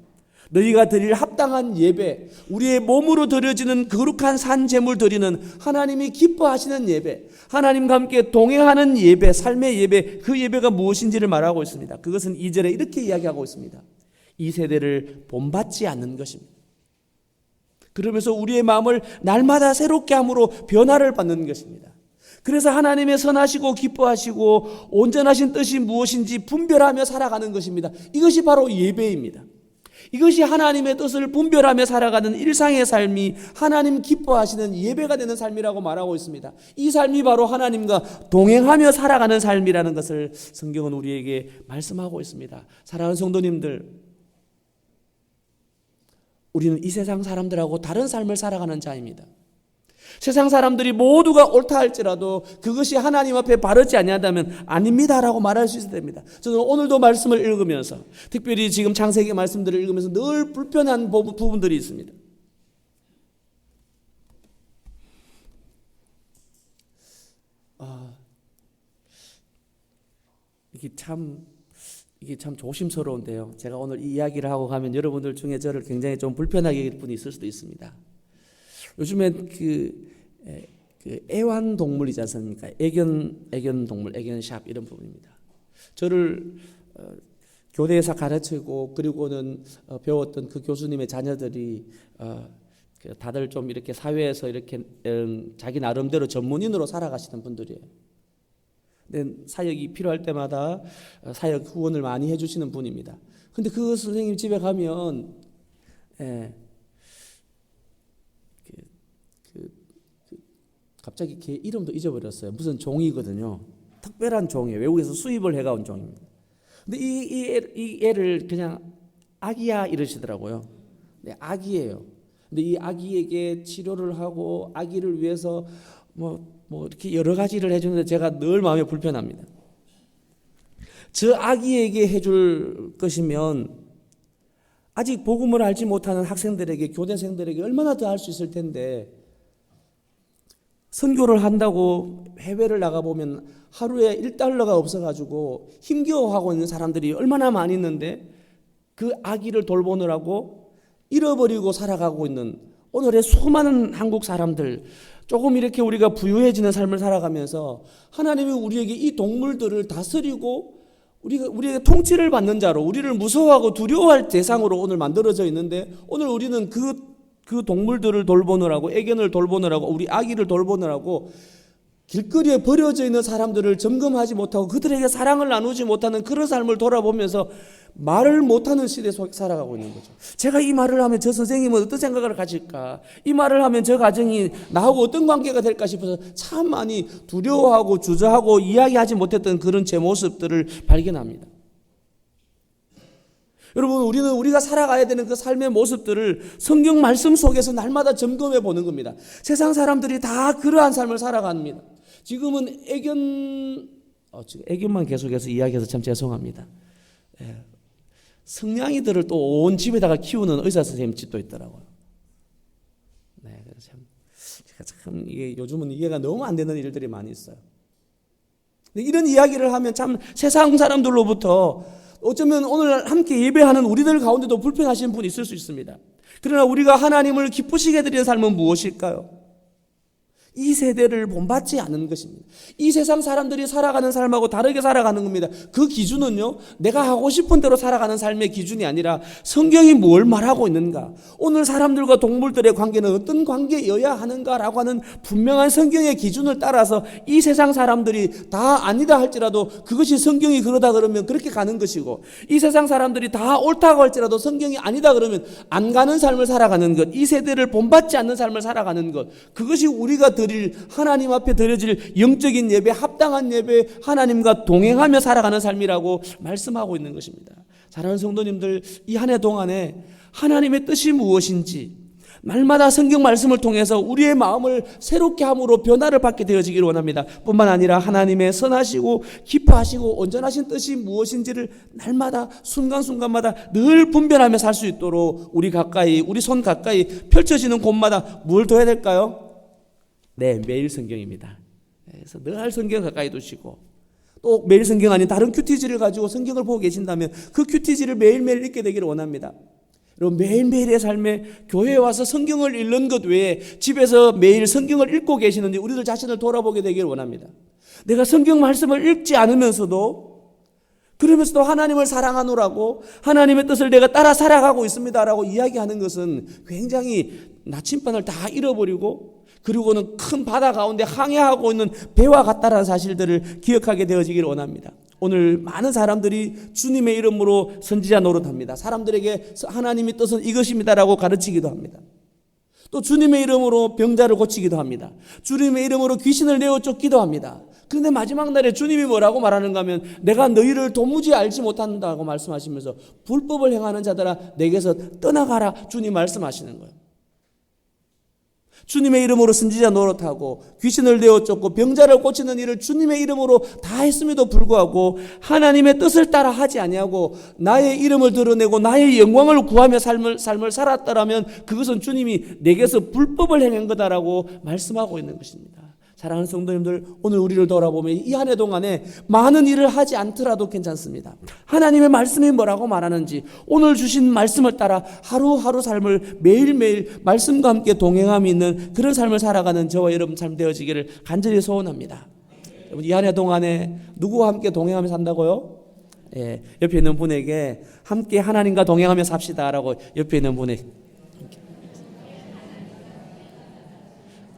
너희가 드릴 합당한 예배, 우리의 몸으로 드려지는 거룩한 산 제물 드리는 하나님이 기뻐하시는 예배, 하나님과 함께 동행하는 예배, 삶의 예배, 그 예배가 무엇인지를 말하고 있습니다. 그것은 2절에 이렇게 이야기하고 있습니다. 이 세대를 본받지 않는 것입니다. 그러면서 우리의 마음을 날마다 새롭게 함으로 변화를 받는 것입니다. 그래서 하나님의 선하시고 기뻐하시고 온전하신 뜻이 무엇인지 분별하며 살아가는 것입니다. 이것이 바로 예배입니다. 이것이 하나님의 뜻을 분별하며 살아가는 일상의 삶이 하나님 기뻐하시는 예배가 되는 삶이라고 말하고 있습니다. 이 삶이 바로 하나님과 동행하며 살아가는 삶이라는 것을 성경은 우리에게 말씀하고 있습니다. 사랑하는 성도님들, 우리는 이 세상 사람들하고 다른 삶을 살아가는 자입니다. 세상 사람들이 모두가 옳다 할지라도 그것이 하나님 앞에 바르지 아니하다면 아닙니다라고 말할 수 있어야 됩니다. 저는 오늘도 말씀을 읽으면서, 특별히 지금 창세기 말씀들을 읽으면서 늘 불편한 부분들이 있습니다. 이게 참 조심스러운데요. 제가 오늘 이 이야기를 하고 가면 여러분들 중에 저를 굉장히 좀 불편하게 여길 분이 있을 수도 있습니다. 요즘엔 그 애완동물이지 않습니까? 애견동물, 애견샵 이런 부분입니다. 저를 교대에서 가르치고 그리고는 배웠던 그 교수님의 자녀들이 다들 좀 이렇게 사회에서 이렇게 자기 나름대로 전문인으로 살아가시는 분들이에요. 근데 사역이 필요할 때마다 사역 후원을 많이 해주시는 분입니다. 근데 그 선생님 집에 가면 갑자기 걔 이름도 잊어버렸어요. 무슨 종이거든요. 특별한 종이에요. 외국에서 수입을 해가온 종입니다. 근데 이 애를 그냥 아기야 이러시더라고요. 네, 아기예요. 근데 이 아기에게 치료를 하고 아기를 위해서 뭐 이렇게 여러 가지를 해주는데 제가 늘 마음이 불편합니다. 저 아기에게 해줄 것이면 아직 복음을 알지 못하는 학생들에게, 교대생들에게 얼마나 더 할 수 있을 텐데, 선교를 한다고 해외를 나가보면 하루에 $1가 없어가지고 힘겨워하고 있는 사람들이 얼마나 많이 있는데, 그 아기를 돌보느라고 잃어버리고 살아가고 있는 오늘의 수많은 한국 사람들, 조금 이렇게 우리가 부유해지는 삶을 살아가면서 하나님이 우리에게 이 동물들을 다스리고 우리에게 통치를 받는 자로, 우리를 무서워하고 두려워할 대상으로 오늘 만들어져 있는데, 오늘 우리는 그 동물들을 돌보느라고, 애견을 돌보느라고, 우리 아기를 돌보느라고 길거리에 버려져 있는 사람들을 점검하지 못하고 그들에게 사랑을 나누지 못하는 그런 삶을 돌아보면서 말을 못하는 시대 속에 살아가고 있는 거죠. 제가 이 말을 하면 저 선생님은 어떤 생각을 가질까? 이 말을 하면 저 가정이 나하고 어떤 관계가 될까 싶어서 참 많이 두려워하고 주저하고 이야기하지 못했던 그런 제 모습들을 발견합니다. 여러분, 우리가 살아가야 되는 그 삶의 모습들을 성경 말씀 속에서 날마다 점검해 보는 겁니다. 세상 사람들이 다 그러한 삶을 살아갑니다. 지금은 애견만 계속해서 이야기해서 참 죄송합니다. 성냥이들을 또 온 집에다가 키우는 의사 선생님 집도 있더라고요. 네, 그래서 참 이게 요즘은 이해가 너무 안 되는 일들이 많이 있어요. 이런 이야기를 하면 참 세상 사람들로부터 어쩌면 오늘 함께 예배하는 우리들 가운데도 불편하신 분이 있을 수 있습니다. 그러나 우리가 하나님을 기쁘시게 드리는 삶은 무엇일까요? 이 세대를 본받지 않는 것입니다. 이 세상 사람들이 살아가는 삶하고 다르게 살아가는 겁니다. 그 기준은요, 내가 하고 싶은 대로 살아가는 삶의 기준이 아니라 성경이 뭘 말하고 있는가, 오늘 사람들과 동물들의 관계는 어떤 관계여야 하는가라고 하는 분명한 성경의 기준을 따라서 이 세상 사람들이 다 아니다 할지라도 그것이 성경이 그러다 그러면 그렇게 가는 것이고, 이 세상 사람들이 다 옳다고 할지라도 성경이 아니다 그러면 안 가는 삶을 살아가는 것, 이 세대를 본받지 않는 삶을 살아가는 것, 그것이 우리가 드릴, 하나님 앞에 드려질 영적인 예배, 합당한 예배, 하나님과 동행하며 살아가는 삶이라고 말씀하고 있는 것입니다. 사랑하는 성도님들, 이 한 해 동안에 하나님의 뜻이 무엇인지 날마다 성경 말씀을 통해서 우리의 마음을 새롭게 함으로 변화를 받게 되어지기를 원합니다. 뿐만 아니라 하나님의 선하시고 기뻐하시고 온전하신 뜻이 무엇인지를 날마다 순간순간마다 늘 분별하며 살 수 있도록 우리 손 가까이 펼쳐지는 곳마다 뭘 둬야 될까요? 네, 매일 성경입니다. 그래서 늘 성경 가까이 두시고, 또 매일 성경 아닌 다른 큐티지를 가지고 성경을 보고 계신다면 그 큐티지를 매일매일 읽게 되기를 원합니다. 여러분, 매일매일의 삶에 교회에 와서 성경을 읽는 것 외에 집에서 매일 성경을 읽고 계시는지 우리들 자신을 돌아보게 되기를 원합니다. 내가 성경 말씀을 읽지 않으면서도 그러면서도 하나님을 사랑하노라고, 하나님의 뜻을 내가 따라 살아가고 있습니다라고 이야기하는 것은 굉장히 나침반을 다 잃어버리고, 그리고는 큰 바다 가운데 항해하고 있는 배와 같다라는 사실들을 기억하게 되어지기를 원합니다. 오늘 많은 사람들이 주님의 이름으로 선지자 노릇합니다. 사람들에게 하나님의 뜻은 이것입니다라고 가르치기도 합니다. 또 주님의 이름으로 병자를 고치기도 합니다. 주님의 이름으로 귀신을 내어 쫓기도 합니다. 그런데 마지막 날에 주님이 뭐라고 말하는가 하면, 내가 너희를 도무지 알지 못한다고 말씀하시면서 불법을 행하는 자들아 내게서 떠나가라, 주님 말씀하시는 거예요. 주님의 이름으로 선지자 노릇하고 귀신을 내어 쫓고 병자를 고치는 일을 주님의 이름으로 다 했음에도 불구하고 하나님의 뜻을 따라 하지 아니하고 나의 이름을 드러내고 나의 영광을 구하며 삶을 살았다라면 그것은 주님이 내게서 불법을 행한 거다라고 말씀하고 있는 것입니다. 사랑하는 성도님들, 오늘 우리를 돌아보면 이 한 해 동안에 많은 일을 하지 않더라도 괜찮습니다. 하나님의 말씀이 뭐라고 말하는지 오늘 주신 말씀을 따라 하루하루 삶을 매일매일 말씀과 함께 동행함이 있는 그런 삶을 살아가는 저와 여러분 삶 되어지기를 간절히 소원합니다. 이 한 해 동안에 누구와 함께 동행하며 산다고요? 예, 옆에 있는 분에게 함께 하나님과 동행하며 삽시다라고 옆에 있는 분에게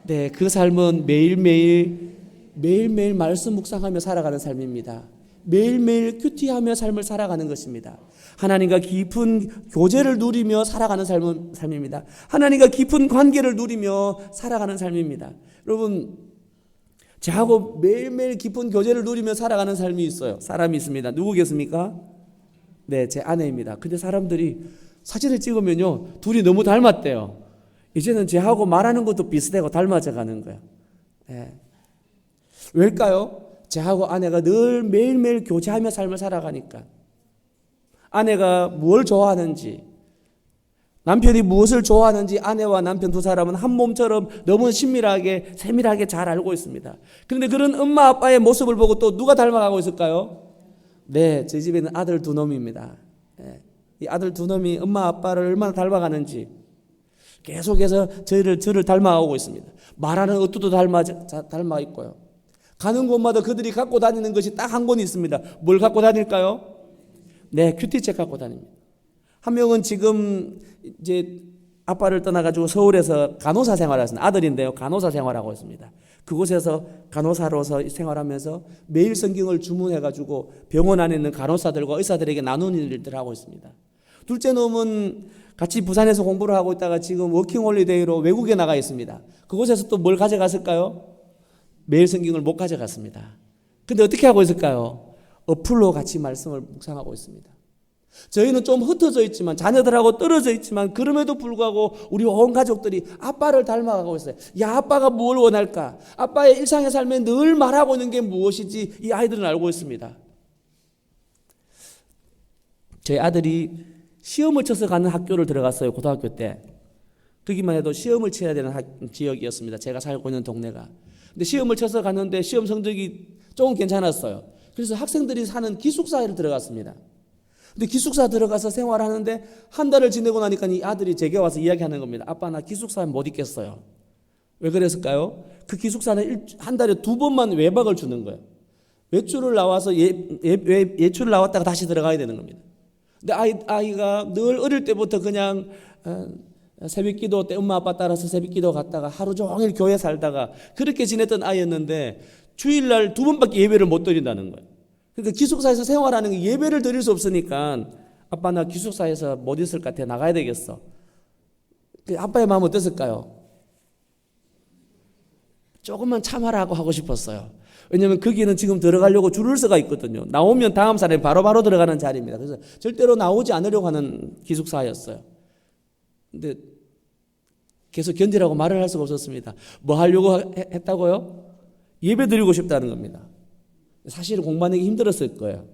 네, 그 삶은 매일매일 말씀 묵상하며 살아가는 삶입니다. 매일매일 큐티하며 삶을 살아가는 것입니다. 하나님과 깊은 교제를 누리며 살아가는 삶입니다. 하나님과 깊은 관계를 누리며 살아가는 삶입니다. 여러분, 저하고 매일매일 깊은 교제를 누리며 살아가는 삶이 있어요. 사람이 있습니다. 누구겠습니까? 네, 제 아내입니다. 근데 사람들이 사진을 찍으면요, 둘이 너무 닮았대요. 이제는 쟤하고 말하는 것도 비슷하고 닮아져 가는 거야. 네. 왜일까요? 쟤하고 아내가 늘 매일매일 교제하며 삶을 살아가니까. 아내가 무엇을 좋아하는지, 남편이 무엇을 좋아하는지 아내와 남편 두 사람은 한 몸처럼 너무 세밀하게 잘 알고 있습니다. 그런데 그런 엄마 아빠의 모습을 보고 또 누가 닮아가고 있을까요? 네, 저희 집에는 아들 두 놈입니다. 네. 이 아들 두 놈이 엄마 아빠를 얼마나 닮아가는지 계속해서 저를 닮아가고 있습니다. 말하는 어투도 닮아 있고요. 가는 곳마다 그들이 갖고 다니는 것이 딱 한 권 있습니다. 뭘 갖고 다닐까요? 네, 큐티책 갖고 다닙니다. 한 명은 지금 이제 아빠를 떠나가지고 서울에서 간호사 생활하시는 아들인데요. 간호사 생활하고 있습니다. 그곳에서 간호사로서 생활하면서 매일 성경을 주문해가지고 병원 안에 있는 간호사들과 의사들에게 나누는 일들을 하고 있습니다. 둘째 놈은 같이 부산에서 공부를 하고 있다가 지금 워킹홀리데이로 외국에 나가 있습니다. 그곳에서 또 뭘 가져갔을까요? 매일 성경을 못 가져갔습니다. 근데 어떻게 하고 있을까요? 어플로 같이 말씀을 묵상하고 있습니다. 저희는 좀 흩어져 있지만 자녀들하고 떨어져 있지만 그럼에도 불구하고 우리 온 가족들이 아빠를 닮아가고 있어요. 야, 아빠가 뭘 원할까? 아빠의 일상의 삶에 늘 말하고 있는 게 무엇이지? 이 아이들은 알고 있습니다. 저희 아들이 시험을 쳐서 가는 학교를 들어갔어요. 고등학교 때. 거기만 해도 시험을 쳐야 되는 지역이었습니다. 제가 살고 있는 동네가. 근데 시험을 쳐서 갔는데 시험 성적이 조금 괜찮았어요. 그래서 학생들이 사는 기숙사에 들어갔습니다. 근데 기숙사 들어가서 생활하는데 한 달을 지내고 나니까 이 아들이 제게 와서 이야기하는 겁니다. 아빠, 나 기숙사에 못 있겠어요. 왜 그랬을까요? 그 기숙사는 한 달에 2번만 외박을 주는 거예요. 외출을 나와서 예출을 나왔다가 다시 들어가야 되는 겁니다. 근데 아이가 늘 어릴 때부터 그냥 새벽기도 때 엄마 아빠 따라서 새벽기도 갔다가 하루 종일 교회 살다가 그렇게 지냈던 아이였는데 주일날 2번밖에 예배를 못 드린다는 거예요. 그러니까 기숙사에서 생활하는 게 예배를 드릴 수 없으니까 아빠, 나 기숙사에서 못 있을 것 같아. 나가야 되겠어. 아빠의 마음 어땠을까요? 조금만 참아라고 하고 싶었어요. 왜냐하면 거기는 지금 들어가려고 줄을 서가 있거든요. 나오면 다음 사람이 바로바로 들어가는 자리입니다. 그래서 절대로 나오지 않으려고 하는 기숙사였어요. 근데 계속 견디라고 말을 할 수가 없었습니다. 뭐 하려고 했다고요? 예배 드리고 싶다는 겁니다. 사실은 공부하는 게 힘들었을 거예요.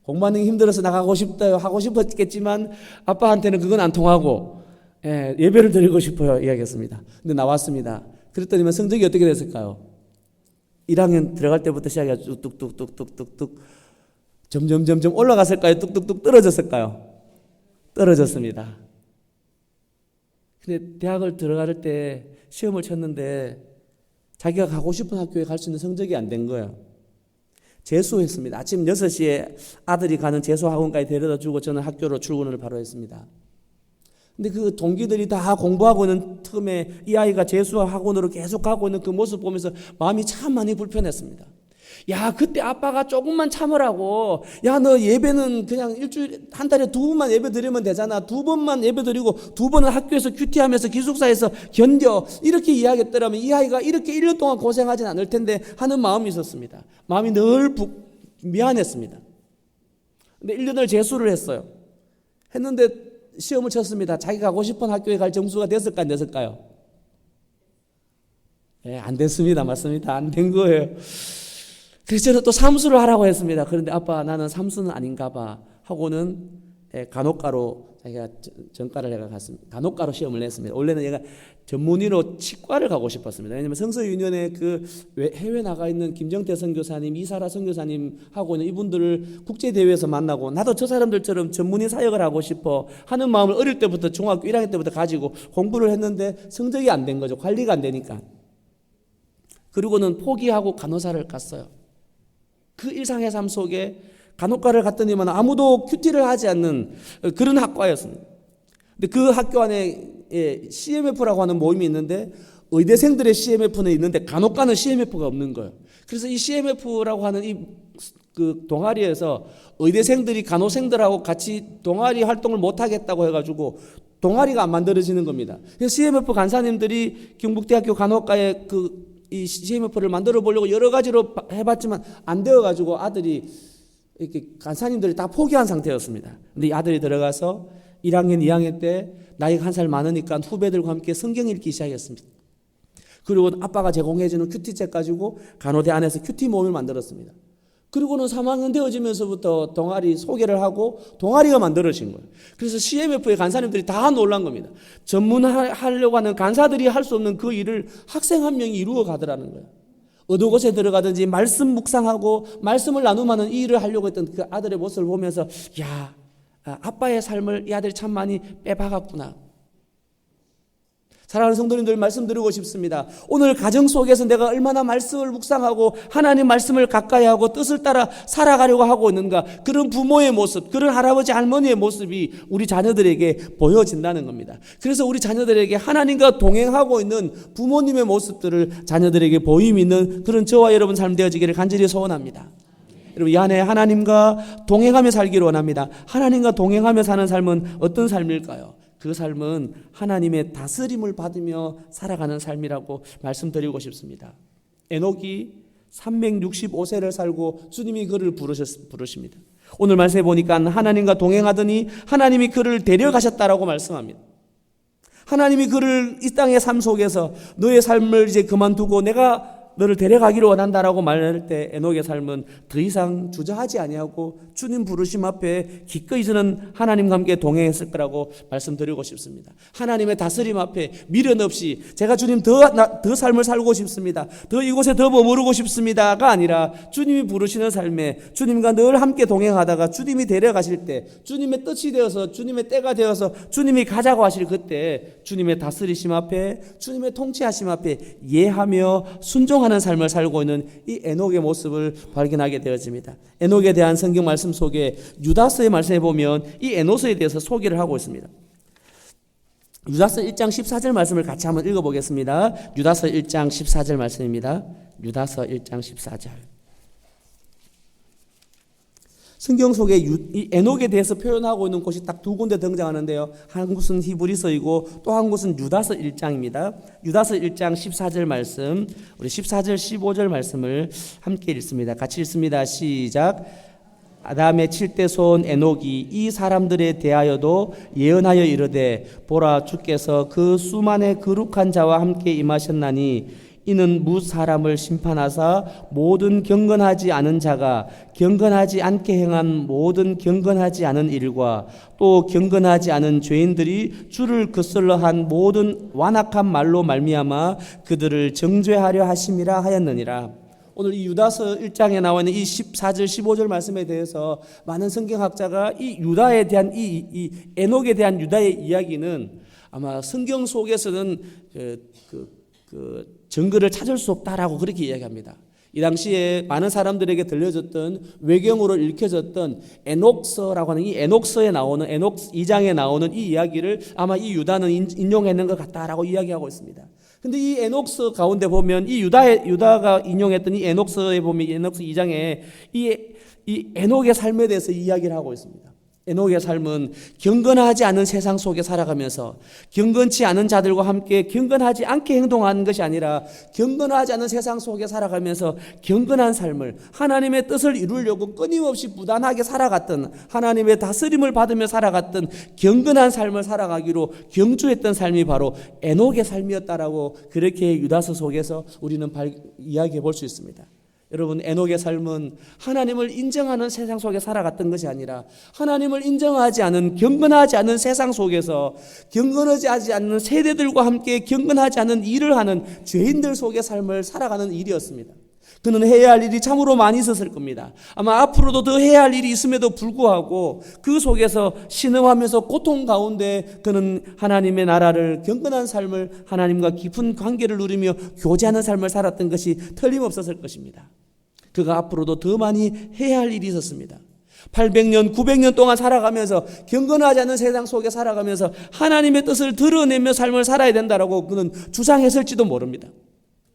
공부하는 게 힘들어서 나가고 싶다 하고 싶었겠지만 아빠한테는 그건 안 통하고 예배를 드리고 싶어요 이야기했습니다. 근데 나왔습니다. 그랬더니 성적이 어떻게 됐을까요? 1학년 들어갈 때부터 시작해서 뚝뚝뚝뚝뚝뚝 점점 올라갔을까요? 뚝뚝뚝 떨어졌을까요? 떨어졌습니다. 근데 대학을 들어갈 때 시험을 쳤는데 자기가 가고 싶은 학교에 갈 수 있는 성적이 안 된 거예요. 재수했습니다. 아침 6시에 아들이 가는 재수학원까지 데려다 주고 저는 학교로 출근을 바로 했습니다. 근데 그 동기들이 다 공부하고 있는 틈에 이 아이가 재수학원으로 계속 가고 있는 그 모습 보면서 마음이 참 많이 불편했습니다. 야, 그때 아빠가 조금만 참으라고. 야, 너 예배는 그냥 일주일 한 달에 2번만 예배 드리면 되잖아. 2번만 예배 드리고 2번은 학교에서 큐티하면서 기숙사에서 견뎌. 이렇게 이야기했더라면 이 아이가 이렇게 1년 동안 고생하진 않을 텐데 하는 마음이 있었습니다. 마음이 늘 미안했습니다. 근데 1년을 재수를 했어요. 했는데 시험을 쳤습니다. 자기가 가고 싶은 학교에 갈 점수가 됐을까 안 됐을까요? 예, 안 됐습니다. 맞습니다. 안 된 거예요. 그래서 저는 또 삼수를 하라고 했습니다. 그런데 아빠 나는 삼수는 아닌가 봐 하고는 간호과로 자기가 전과를 해가 갔습니다. 간호과로 시험을 냈습니다. 원래는 얘가 전문의로 치과를 가고 싶었습니다. 왜냐하면 성서윤연에 그 해외 나가 있는 김정태 선교사님, 이사라 선교사님 하고는 이분들을 국제 대회에서 만나고 나도 저 사람들처럼 전문의 사역을 하고 싶어 하는 마음을 어릴 때부터 중학교 1학년 때부터 가지고 공부를 했는데 성적이 안 된 거죠. 관리가 안 되니까. 그리고는 포기하고 간호사를 갔어요. 그 일상의 삶 속에 간호과를 갔더니만 아무도 큐티를 하지 않는 그런 학과였습니다. 근데 그 학교 안에 CMF라고 하는 모임이 있는데 의대생들의 CMF는 있는데 간호과는 CMF가 없는 거예요. 그래서 이 CMF라고 하는 그 동아리에서 의대생들이 간호생들하고 같이 동아리 활동을 못 하겠다고 해가지고 동아리가 안 만들어지는 겁니다. 그래서 CMF 간사님들이 경북대학교 간호과에 이 CMF를 만들어 보려고 여러 가지로 해봤지만 안 되어가지고 아들이 이렇게 간사님들이 다 포기한 상태였습니다. 근데 이 아들이 들어가서 1학년, 2학년 때 나이가 1살 많으니까 후배들과 함께 성경 읽기 시작했습니다. 그리고 아빠가 제공해주는 큐티책 가지고 간호대 안에서 큐티 모임을 만들었습니다. 그리고는 3학년 되어지면서부터 동아리 소개를 하고 동아리가 만들어진 거예요. 그래서 CMF의 간사님들이 다 놀란 겁니다. 전문하려고 하는 간사들이 할 수 없는 그 일을 학생 한 명이 이루어 가더라는 거예요. 어느 곳에 들어가든지 말씀 묵상하고 말씀을 나눔하는 이 일을 하려고 했던 그 아들의 모습을 보면서 야, 아빠의 삶을 이 아들이 참 많이 빼박았구나. 사랑하는 성도님들 말씀드리고 싶습니다. 오늘 가정 속에서 내가 얼마나 말씀을 묵상하고 하나님 말씀을 가까이 하고 뜻을 따라 살아가려고 하고 있는가. 그런 부모의 모습, 그런 할아버지 할머니의 모습이 우리 자녀들에게 보여진다는 겁니다. 그래서 우리 자녀들에게 하나님과 동행하고 있는 부모님의 모습들을 자녀들에게 보임 있는 그런 저와 여러분 삶 되어지기를 간절히 소원합니다. 여러분 이 안에 하나님과 동행하며 살기를 원합니다. 하나님과 동행하며 사는 삶은 어떤 삶일까요? 그 삶은 하나님의 다스림을 받으며 살아가는 삶이라고 말씀드리고 싶습니다. 에녹이 365세를 살고 주님이 그를 부르십니다. 오늘 말씀해 보니까 하나님과 동행하더니 하나님이 그를 데려가셨다라고 말씀합니다. 하나님이 그를 이 땅의 삶 속에서 너의 삶을 이제 그만두고 내가 너를 데려가기를 원한다라고 말할 때 에녹의 삶은 더 이상 주저하지 아니하고 주님 부르심 앞에 기꺼이 저는 하나님과 함께 동행했을 거라고 말씀드리고 싶습니다. 하나님의 다스림 앞에 미련 없이 제가 주님 더 삶을 살고 싶습니다. 더 이곳에 더 머무르고 싶습니다가 아니라 주님이 부르시는 삶에 주님과 늘 함께 동행하다가 주님이 데려가실 때 주님의 뜻이 되어서 주님의 때가 되어서 주님이 가자고 하실 그때 주님의 다스리심 앞에 주님의 통치하심 앞에 예하며 순종하는 삶을 살고 있는 이 에녹의 모습을 발견하게 되어집니다. 에녹에 대한 성경 말씀 속에 유다서의 말씀에 보면 이 에녹에 대해서 소개를 하고 있습니다. 유다서 1장 14절 말씀을 같이 한번 읽어보겠습니다. 유다서 1장 14절 말씀입니다. 유다서 1장 14절. 성경 속에 이 에녹에 대해서 표현하고 있는 곳이 딱 두 군데 등장하는데요. 한 곳은 히브리서이고 또 한 곳은 유다서 1장입니다. 유다서 1장 14절 말씀, 우리 14절 15절 말씀을 함께 읽습니다. 같이 읽습니다. 시작. 아담의 7대 손 에녹이 이 사람들에 대하여도 예언하여 이르되 보라 주께서 그 수만의 거룩한 자와 함께 임하셨나니 이는 무 사람을 심판하사 모든 경건하지 않은 자가 경건하지 않게 행한 모든 경건하지 않은 일과 또 경건하지 않은 죄인들이 주를 거슬러 한 모든 완악한 말로 말미암아 그들을 정죄하려 하심이라 하였느니라. 오늘 이 유다서 1장에 나와 있는 이 14절 15절 말씀에 대해서 많은 성경학자가 이 유다에 대한 이 에녹에 대한 유다의 이야기는 아마 성경 속에서는 증거를 찾을 수 없다라고 그렇게 이야기합니다. 이 당시에 많은 사람들에게 들려졌던 외경으로 읽혀졌던 에녹서라고 하는 이 에녹서에 나오는 에녹 2장에 나오는 이 이야기를 아마 이 유다는 인용했는 것 같다라고 이야기하고 있습니다. 근데 이 에녹서 가운데 보면 이 유다가 인용했던 이 에녹서에 보면 에녹서 2장에 이 에녹의 삶에 대해서 이야기를 하고 있습니다. 에녹의 삶은 경건하지 않은 세상 속에 살아가면서 경건치 않은 자들과 함께 경건하지 않게 행동하는 것이 아니라 경건하지 않은 세상 속에 살아가면서 경건한 삶을, 하나님의 뜻을 이루려고 끊임없이 부단하게 살아갔던, 하나님의 다스림을 받으며 살아갔던 경건한 삶을 살아가기로 경주했던 삶이 바로 에녹의 삶이었다라고 그렇게 유다서 속에서 우리는 이야기해 볼 수 있습니다. 여러분, 에녹의 삶은 하나님을 인정하는 세상 속에 살아갔던 것이 아니라 하나님을 인정하지 않은, 경건하지 않은 세상 속에서 경건하지 않는 세대들과 함께 경건하지 않은 일을 하는 죄인들 속의 삶을 살아가는 일이었습니다. 그는 해야 할 일이 참으로 많이 있었을 겁니다. 아마 앞으로도 더 해야 할 일이 있음에도 불구하고 그 속에서 신음하면서 고통 가운데 그는 하나님의 나라를, 경건한 삶을, 하나님과 깊은 관계를 누리며 교제하는 삶을 살았던 것이 틀림없었을 것입니다. 그가 앞으로도 더 많이 해야 할 일이 있었습니다. 800년, 900년 동안 살아가면서 경건하지 않은 세상 속에 살아가면서 하나님의 뜻을 드러내며 삶을 살아야 된다라고 그는 주장했을지도 모릅니다.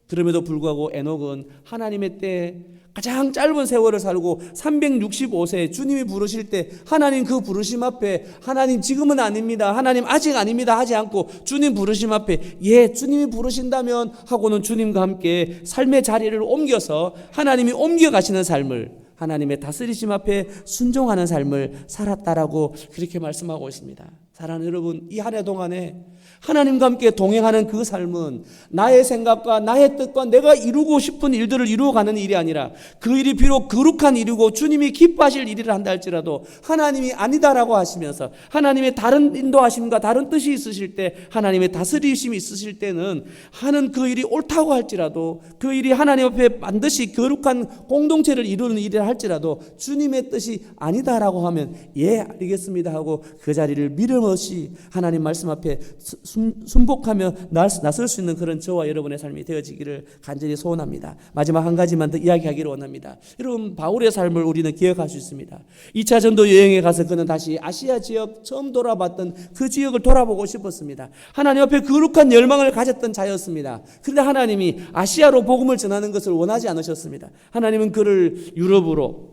그럼에도 불구하고 에녹은 하나님의 때에 가장 짧은 세월을 살고 365세 주님이 부르실 때 하나님 그 부르심 앞에 하나님 지금은 아닙니다, 하나님 아직 아닙니다 하지 않고 주님 부르심 앞에 예 주님이 부르신다면 하고는 주님과 함께 삶의 자리를 옮겨서 하나님이 옮겨가시는 삶을, 하나님의 다스리심 앞에 순종하는 삶을 살았다라고 그렇게 말씀하고 있습니다. 사랑하는 여러분, 이 한 해 동안에 하나님과 함께 동행하는 그 삶은 나의 생각과 나의 뜻과 내가 이루고 싶은 일들을 이루어가는 일이 아니라 그 일이 비록 거룩한 일이고 주님이 기뻐하실 일이라 한다 할지라도 하나님이 아니다라고 하시면서 하나님의 다른 인도하심과 다른 뜻이 있으실 때, 하나님의 다스리심이 있으실 때는 하는 그 일이 옳다고 할지라도, 그 일이 하나님 앞에 반드시 거룩한 공동체를 이루는 일이라 할지라도 주님의 뜻이 아니다라고 하면 예 알겠습니다 하고 그 자리를 미련 없이 하나님 말씀 앞에 순복하며 나설 수 있는 그런 저와 여러분의 삶이 되어지기를 간절히 소원합니다. 마지막 한 가지만 더 이야기하기를 원합니다. 여러분, 바울의 삶을 우리는 기억할 수 있습니다. 2차 전도 여행에 가서 그는 다시 아시아 지역 처음 돌아봤던 그 지역을 돌아보고 싶었습니다. 하나님 앞에 거룩한 열망을 가졌던 자였습니다. 그런데 하나님이 아시아로 복음을 전하는 것을 원하지 않으셨습니다. 하나님은 그를 유럽으로,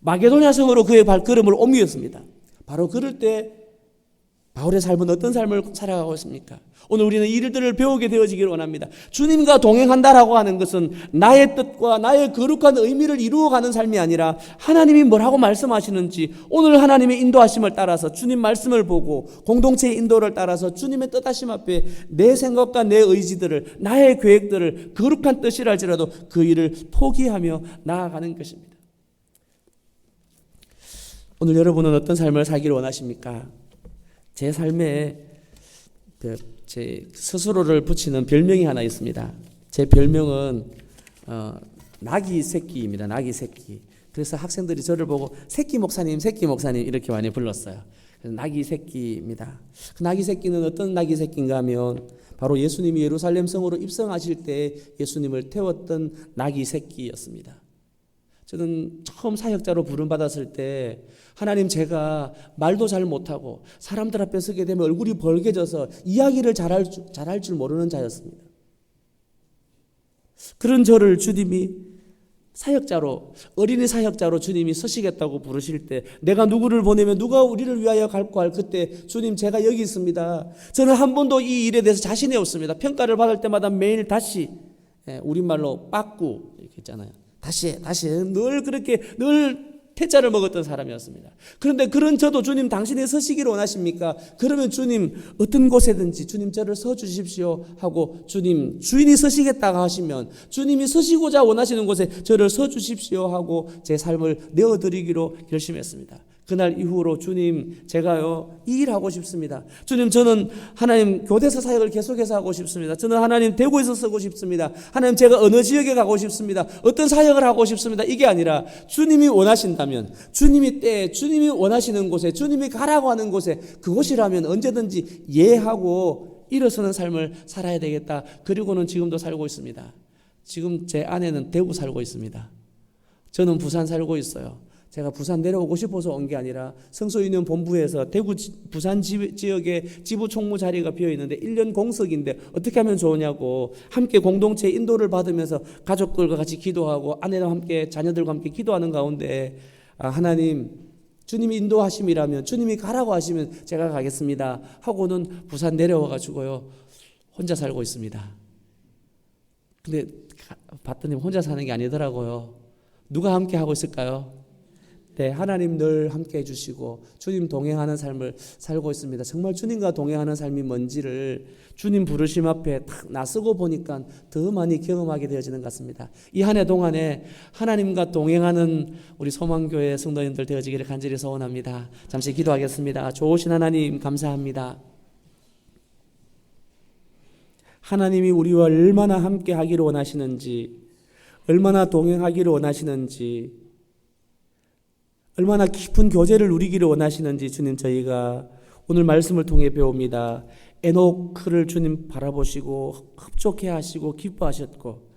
마게도냐 성으로 그의 발걸음을 옮겼습니다. 바로 그럴 때 바울의 삶은 어떤 삶을 살아가고 있습니까? 오늘 우리는 이 일들을 배우게 되어지기를 원합니다. 주님과 동행한다라고 하는 것은 나의 뜻과 나의 거룩한 의미를 이루어가는 삶이 아니라 하나님이 뭐라고 말씀하시는지 오늘 하나님의 인도하심을 따라서 주님 말씀을 보고 공동체의 인도를 따라서 주님의 뜻하심 앞에 내 생각과 내 의지들을, 나의 계획들을, 거룩한 뜻이라 할지라도 그 일을 포기하며 나아가는 것입니다. 오늘 여러분은 어떤 삶을 살기를 원하십니까? 제 삶에 제 스스로를 붙이는 별명이 하나 있습니다. 제 별명은 나귀 새끼입니다. 나귀 새끼. 그래서 학생들이 저를 보고 새끼 목사님, 새끼 목사님 이렇게 많이 불렀어요. 그래서 나귀 새끼입니다. 그 나귀 새끼는 어떤 나귀 새끼인가 하면 바로 예수님이 예루살렘 성으로 입성하실 때 예수님을 태웠던 나귀 새끼였습니다. 저는 처음 사역자로 부름받았을 때 하나님, 제가 말도 잘 못하고 사람들 앞에 서게 되면 얼굴이 벌개져서 이야기를 잘할 줄 모르는 자였습니다. 그런 저를 주님이 사역자로, 어린이 사역자로 주님이 서시겠다고 부르실 때 내가 누구를 보내면 누가 우리를 위하여 갈고 할 그때 주님 제가 여기 있습니다. 저는 한 번도 이 일에 대해서 자신이 없습니다. 평가를 받을 때마다 매일 다시, 우리말로 빠꾸 이렇게 있잖아요. 다시 늘 그렇게 늘 태자를 먹었던 사람이었습니다. 그런데 그런 저도 주님 당신이 서시기를 원하십니까? 그러면 주님 어떤 곳에든지 주님 저를 서 주십시오 하고 주님 주인이 서시겠다고 하시면 주님이 서시고자 원하시는 곳에 저를 서 주십시오 하고 제 삶을 내어드리기로 결심했습니다. 그날 이후로 주님 제가요 이 일 하고 싶습니다. 주님 저는 하나님 교대서 사역을 계속해서 하고 싶습니다. 저는 하나님 대구에서 쓰고 싶습니다. 하나님 제가 어느 지역에 가고 싶습니다. 어떤 사역을 하고 싶습니다. 이게 아니라 주님이 원하신다면 주님이 때에 주님이 원하시는 곳에 주님이 가라고 하는 곳에 그곳이라면 언제든지 예하고 일어서는 삶을 살아야 되겠다. 그리고는 지금도 살고 있습니다. 지금 제 아내는 대구 살고 있습니다. 저는 부산 살고 있어요. 제가 부산 내려오고 싶어서 온 게 아니라 성소유년 본부에서 대구 부산 지역에 지부 총무 자리가 비어 있는데 1년 공석인데 어떻게 하면 좋으냐고 함께 공동체 인도를 받으면서 가족들과 같이 기도하고 아내와 함께 자녀들과 함께 기도하는 가운데 하나님 주님이 인도하심이라면, 주님이 가라고 하시면 제가 가겠습니다 하고는 부산 내려와 가지고요 혼자 살고 있습니다. 근데 봤더니 혼자 사는 게 아니더라고요. 누가 함께 하고 있을까요? 네, 하나님 늘 함께 해주시고 주님 동행하는 삶을 살고 있습니다. 정말 주님과 동행하는 삶이 뭔지를 주님 부르심 앞에 딱 나서고 보니까 더 많이 경험하게 되어지는 것 같습니다. 이 한 해 동안에 하나님과 동행하는 우리 소망교회 성도님들 되어지기를 간절히 소원합니다. 잠시 기도하겠습니다. 좋으신 하나님 감사합니다. 하나님이 우리와 얼마나 함께 하기를 원하시는지, 얼마나 동행하기를 원하시는지, 얼마나 깊은 교제를 누리기를 원하시는지 주님 저희가 오늘 말씀을 통해 배웁니다. 에녹을 주님 바라보시고 흡족해 하시고 기뻐하셨고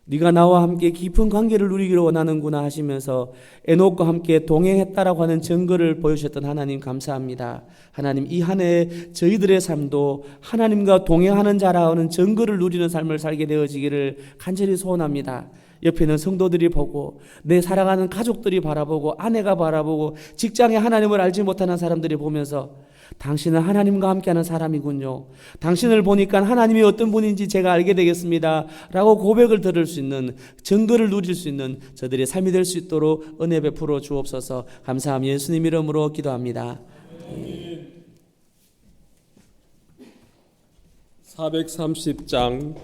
네가 나와 함께 깊은 관계를 누리기를 원하는구나 하시면서 에녹과 함께 동행했다라고 하는 증거를 보여주셨던 하나님 감사합니다. 하나님 이 한 해 저희들의 삶도 하나님과 동행하는 자라는 증거를 누리는 삶을 살게 되어지기를 간절히 소원합니다. 옆에 있는 성도들이 보고 내 사랑하는 가족들이 바라보고 아내가 바라보고 직장에 하나님을 알지 못하는 사람들이 보면서 당신은 하나님과 함께하는 사람이군요. 당신을 보니까 하나님이 어떤 분인지 제가 알게 되겠습니다 라고 고백을 들을 수 있는, 증거를 누릴 수 있는 저들의 삶이 될 수 있도록 은혜 베풀어 주옵소서. 감사함 예수님 이름으로 기도합니다.
430장